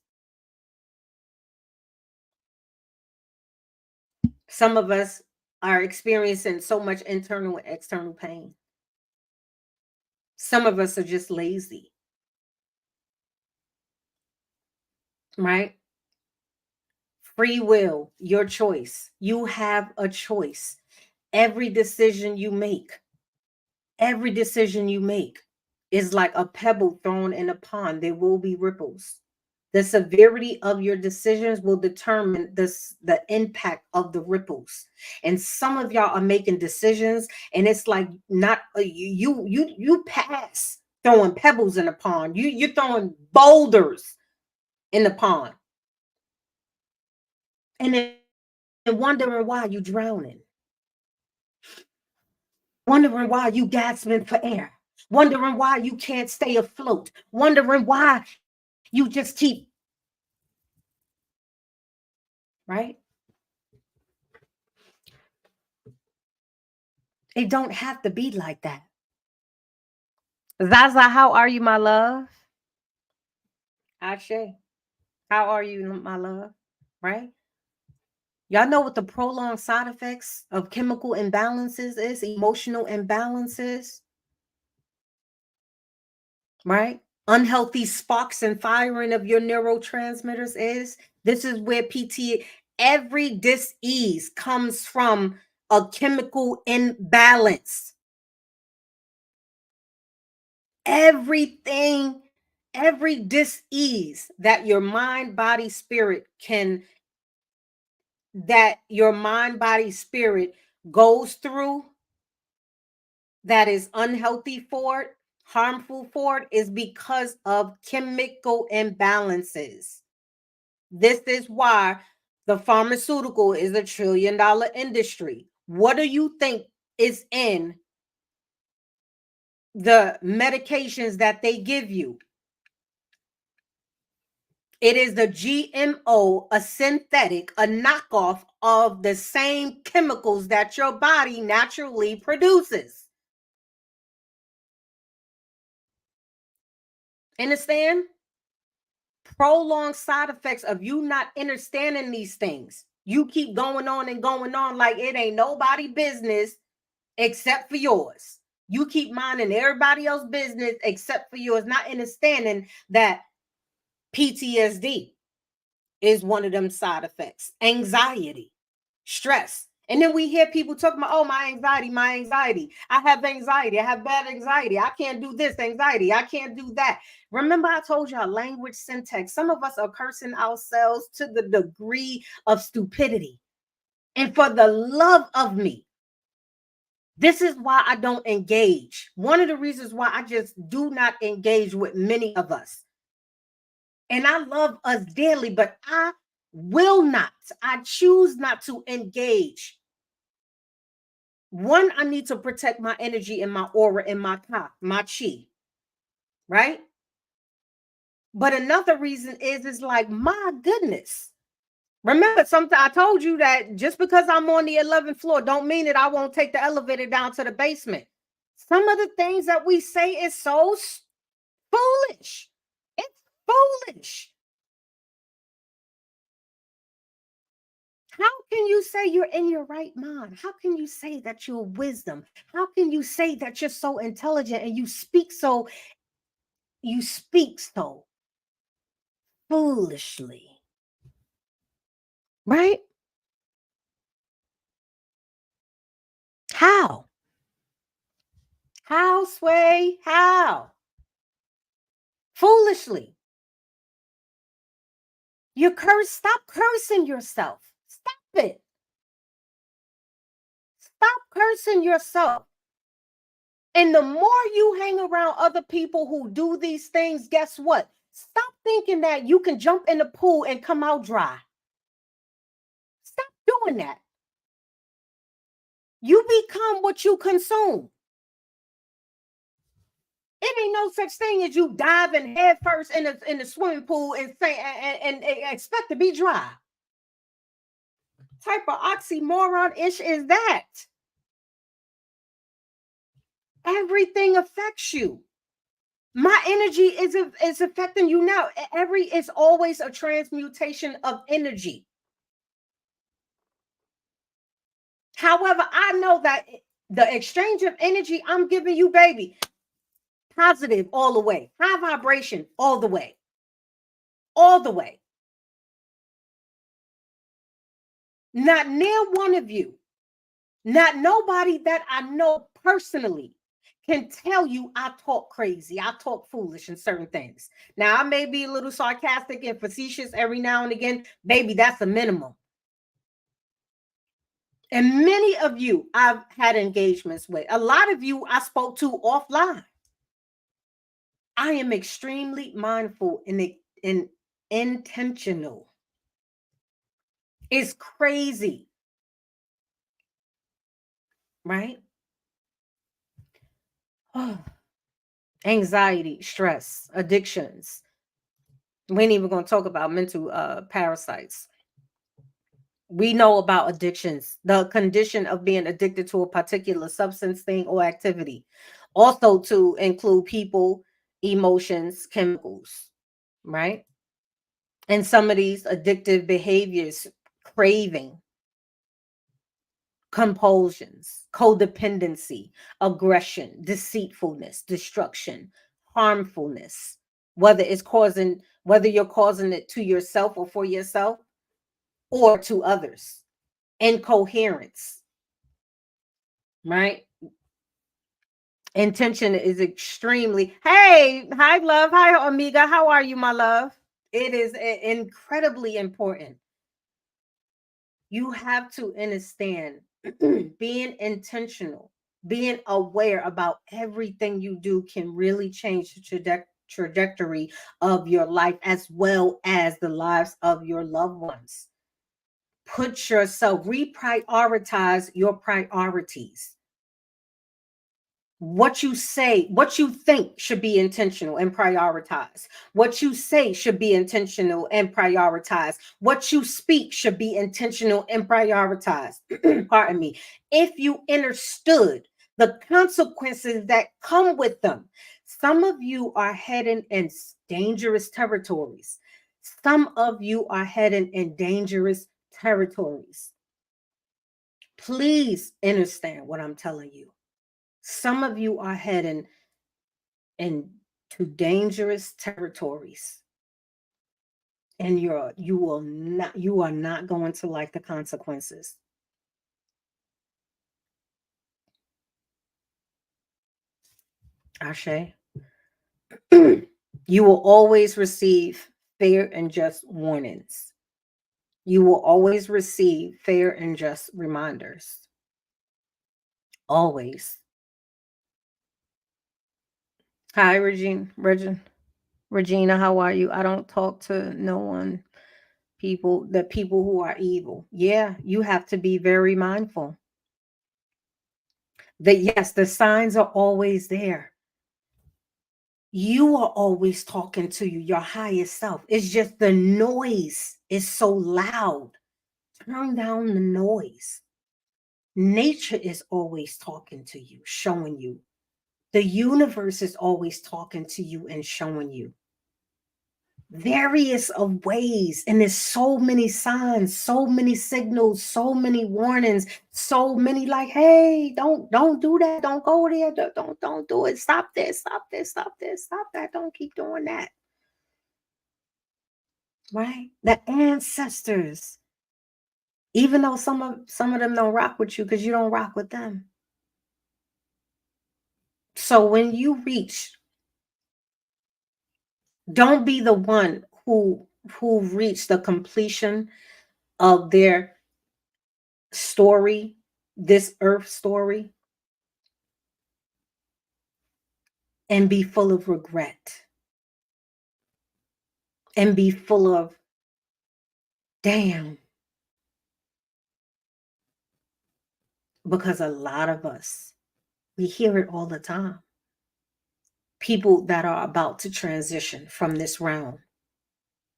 Some of us are experiencing so much internal and external pain. Some of us are just lazy, right? Free will, your choice. You have a choice. Every decision you make, every decision you make is like a pebble thrown in a pond. There will be ripples. The severity of your decisions will determine the impact of the ripples. And some of y'all are making decisions, and it's like not you pass throwing pebbles in the pond. You're throwing boulders in the pond, and then wondering why you drowning, wondering why you gasping for air, wondering why you can't stay afloat, wondering why you just keep right. It don't have to be like that. Zaza, how are you, my love? Ashe, how are you, my love? Right? Y'all know what the prolonged side effects of chemical imbalances is, emotional imbalances, right? Unhealthy sparks and firing of your neurotransmitters is. This is where every dis-ease comes from a chemical imbalance. Everything, every dis-ease that your mind, body, spirit goes through, that is unhealthy for it, harmful for it, is because of chemical imbalances. This is why the pharmaceutical is $1 trillion industry. What do you think is in the medications that they give you? It is the GMO, a synthetic, a knockoff of the same chemicals that your body naturally produces. Understand? Prolonged side effects of you not understanding these things. You keep going on and going on like it ain't nobody business except for yours. You keep minding everybody else's business except for yours, not understanding that PTSD is one of them side effects. Anxiety, stress. And then we hear people talking about, oh, my anxiety, my anxiety. I have anxiety. I have bad anxiety. I can't do this anxiety. I can't do that. Remember, I told y'all language syntax. Some of us are cursing ourselves to the degree of stupidity. And for the love of me, this is why I don't engage. One of the reasons why I just do not engage with many of us. And I love us dearly, but I will not. I choose not to engage. One, I need to protect my energy and my aura and my ka, my chi, right? But another reason is like, my goodness. Remember, sometimes I told you that just because I'm on the 11th floor don't mean that I won't take the elevator down to the basement. Some of the things that we say is so foolish. It's foolish. How can you say you're in your right mind? How can you say that you're wisdom? How can you say that you're so intelligent and you speak so foolishly? Right? How? How, Sway? How? Foolishly. You curse, stop cursing yourself. Stop it. Stop cursing yourself. And the more you hang around other people who do these things, guess what? Stop thinking that you can jump in the pool and come out dry. Stop doing that. You become what you consume. It ain't no such thing as you diving head first in the swimming pool and say and expect to be dry. Type of oxymoron-ish is that? Everything affects you. My energy is affecting you now. It's always a transmutation of energy. However, I know that the exchange of energy I'm giving you, baby, positive all the way, high vibration all the way, all the way. Not near one of you, not nobody that I know personally can tell you I talk crazy, I talk foolish in certain things. Now, I may be a little sarcastic and facetious every now and again. Baby, that's a minimum. And many of you I've had engagements with. A lot of you I spoke to offline. I am extremely mindful and intentional. It's crazy, right? Anxiety, stress, addictions. We ain't even going to talk about mental parasites. We know about addictions, the condition of being addicted to a particular substance, thing, or activity. Also, to include people, emotions, chemicals, right? And some of these addictive behaviors, craving, compulsions, codependency, aggression, deceitfulness, destruction, harmfulness, whether you're causing it to yourself or for yourself or to others, incoherence, right? Intention is extremely, hey, hi, love. Hi, amiga. How are you, my love? It is incredibly important. You have to understand being intentional, being aware about everything you do can really change the trajectory of your life as well as the lives of your loved ones. Put yourself, reprioritize your priorities. What you say, what you think should be intentional and prioritize. What you say should be intentional and prioritize. What you speak should be intentional and prioritize. Pardon me. If you understood the consequences that come with them, some of you are heading in dangerous territories. Some of you are heading in dangerous territories. Please understand what I'm telling you. Some of you are heading into dangerous territories, and you are not going to like the consequences. Ashe. You will always receive fair and just warnings. You will always receive fair and just reminders. Always. Hi, Regina, how are you? I don't talk to no one. The people who are evil. Yeah, you have to be very mindful that yes, the signs are always there. You are always talking to you, your highest self. It's just the noise is so loud. Turn down the noise. Nature is always talking to you, showing you. The universe is always talking to you and showing you various of ways, and there's so many signs, so many signals, so many warnings, so many like, hey, don't do that, don't go there, don't do it, stop this, stop this, stop this, stop that, don't keep doing that. Right? The ancestors, even though some of them don't rock with you because you don't rock with them. So when you reach, don't be the one who reached the completion of their story, this earth story, and be full of regret and be full of, damn, because a lot of us, we hear it all the time. People that are about to transition from this realm,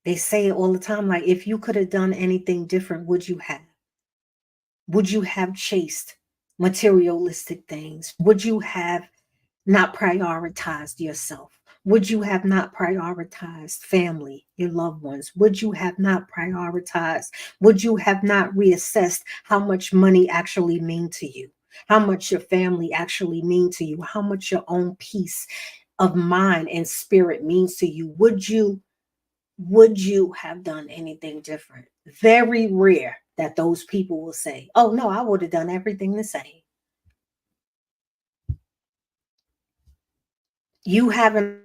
they say it all the time, like, if you could have done anything different, would you have? Would you have chased materialistic things? Would you have not prioritized yourself? Would you have not prioritized family, your loved ones? Would you have not prioritized? Would you have not reassessed how much money actually mean to you? How much your family actually mean to you? How much your own peace of mind and spirit means to you? Would you have done anything different? Very rare that those people will say, oh no, I would have done everything the same. You have an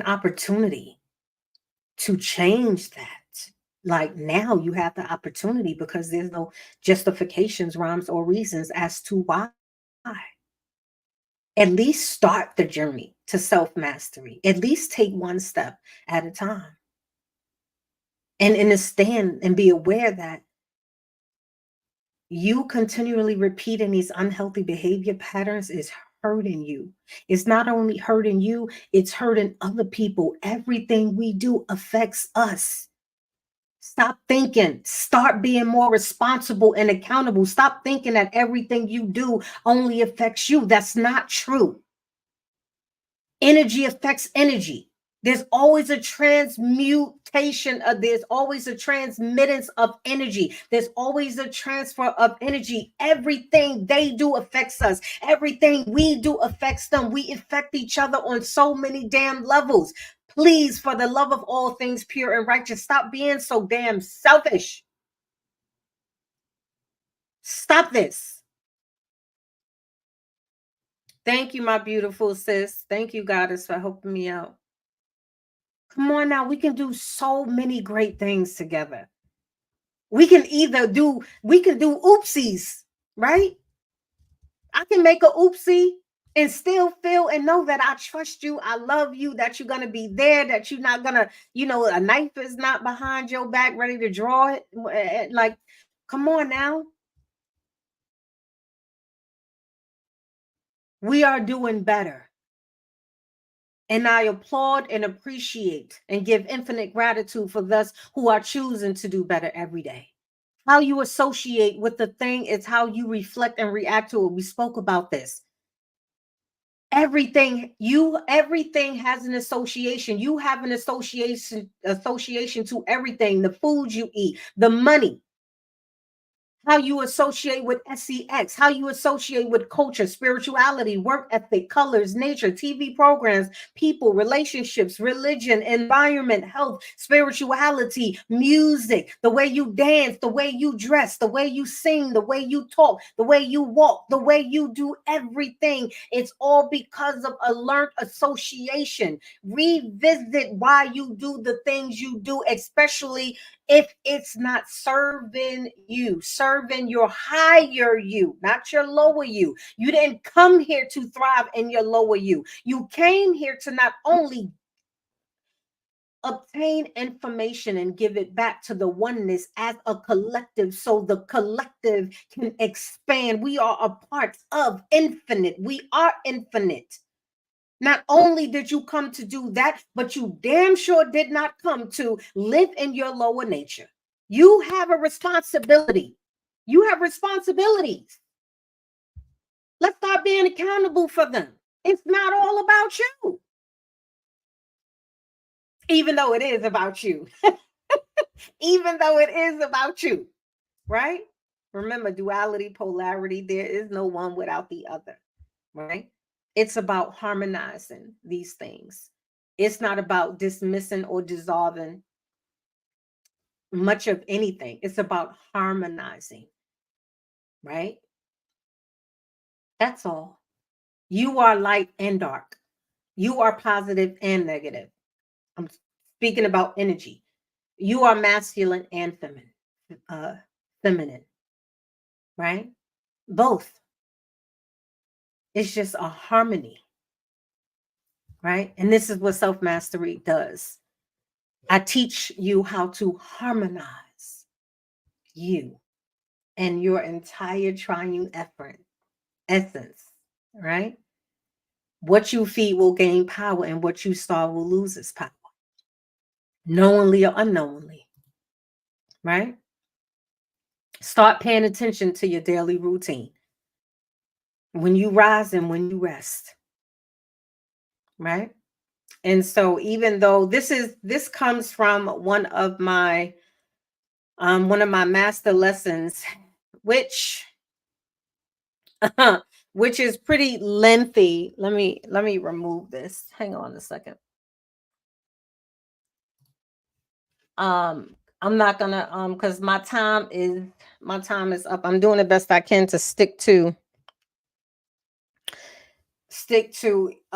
opportunity to change that. Like now you have the opportunity because there's no justifications, rhymes, or reasons as to why. At least start the journey to self mastery. At least take one step at a time and understand and be aware that you continually repeating these unhealthy behavior patterns is hurting you. It's not only hurting you, it's hurting other people. Everything we do affects us. Stop thinking. Start being more responsible and accountable. Stop thinking that everything you do only affects you. That's not true. Energy affects energy. There's always a transmutation of, there's always a transmittance of energy. There's always a transfer of energy. Everything they do affects us. Everything we do affects them. We affect each other on so many damn levels. Please, for the love of all things pure and righteous, stop being so damn selfish. Stop this. Thank you, my beautiful sis. Thank you, Goddess, for helping me out. Come on now, we can do so many great things together. We can do oopsies, right? I can make a oopsie and still feel and know that I trust you, I love you, that you're gonna be there, that you're not gonna, a knife is not behind your back ready to draw it. Like, come on now. We are doing better. And I applaud and appreciate and give infinite gratitude for those who are choosing to do better every day. How you associate with the thing is how you reflect and react to it. We spoke about this. Everything has an association. You have an association to everything, the food you eat, the money, how you associate with sex, how you associate with culture, spirituality, work ethic, colors, nature, TV programs, people, relationships, religion, environment, health, spirituality, music, the way you dance, the way you dress, the way you sing, the way you talk, the way you walk, the way you do everything. It's all because of a learned association. Revisit why you do the things you do, especially if it's not serving your higher you, not your lower you. You didn't come here to thrive in your lower you. You came here to not only obtain information and give it back to the oneness as a collective so the collective can expand. We are a part of infinite. We are infinite. Not only did you come to do that, but you damn sure did not come to live in your lower nature. You have a responsibility. You have responsibilities. Let's start being accountable for them. It's not all about you, even though it is about you. Even though it is about you, right? Remember, duality, polarity, there is no one without the other, right? It's about harmonizing these things. It's not about dismissing or dissolving much of anything. It's about harmonizing, right? That's all. You are light and dark. You are positive and negative. I'm speaking about energy. You are masculine and feminine, right? Both. It's just a harmony, right? And this is what self mastery does. I teach you how to harmonize you and your entire triune essence, right? What you feed will gain power, and what you starve will lose its power, knowingly or unknowingly, right? Start paying attention to your daily routine. When you rise and when you rest, right? And so even though this comes from one of my master lessons, which which is pretty lengthy. Let me remove this. Hang on a second. I'm not gonna because my time is up. I'm doing the best I can to stick to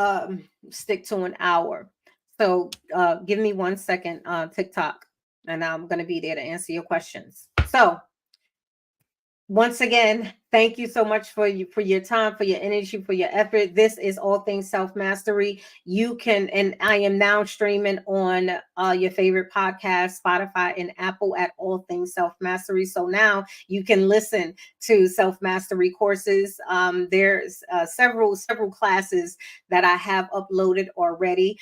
an hour. So give me 1 second, TikTok, and I'm gonna be there to answer your questions. So once again, thank you so much for your time, for your energy, for your effort. This is All Things Self Mastery. You can, and I am now streaming on your favorite podcast, Spotify and Apple, at All Things Self Mastery. So now you can listen to self mastery courses. There's several classes that I have uploaded already.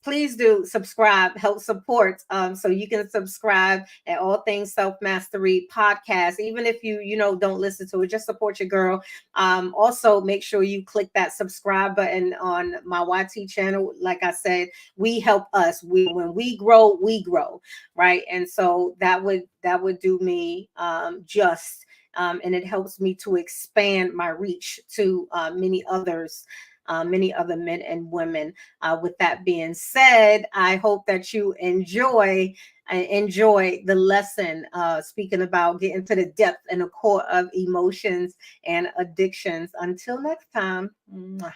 please do subscribe, help support. So you can subscribe at All Things Self Mastery podcast. Even if you don't listen to it, just support your girl. Also make sure you click that subscribe button on my YT channel. Like I said, we help us. When we grow, right? And so that would do me just. And it helps me to expand my reach to many other men and women. With that being said, I hope that you enjoy the lesson, speaking about getting to the depth and the core of emotions and addictions. Until next time. Mwah.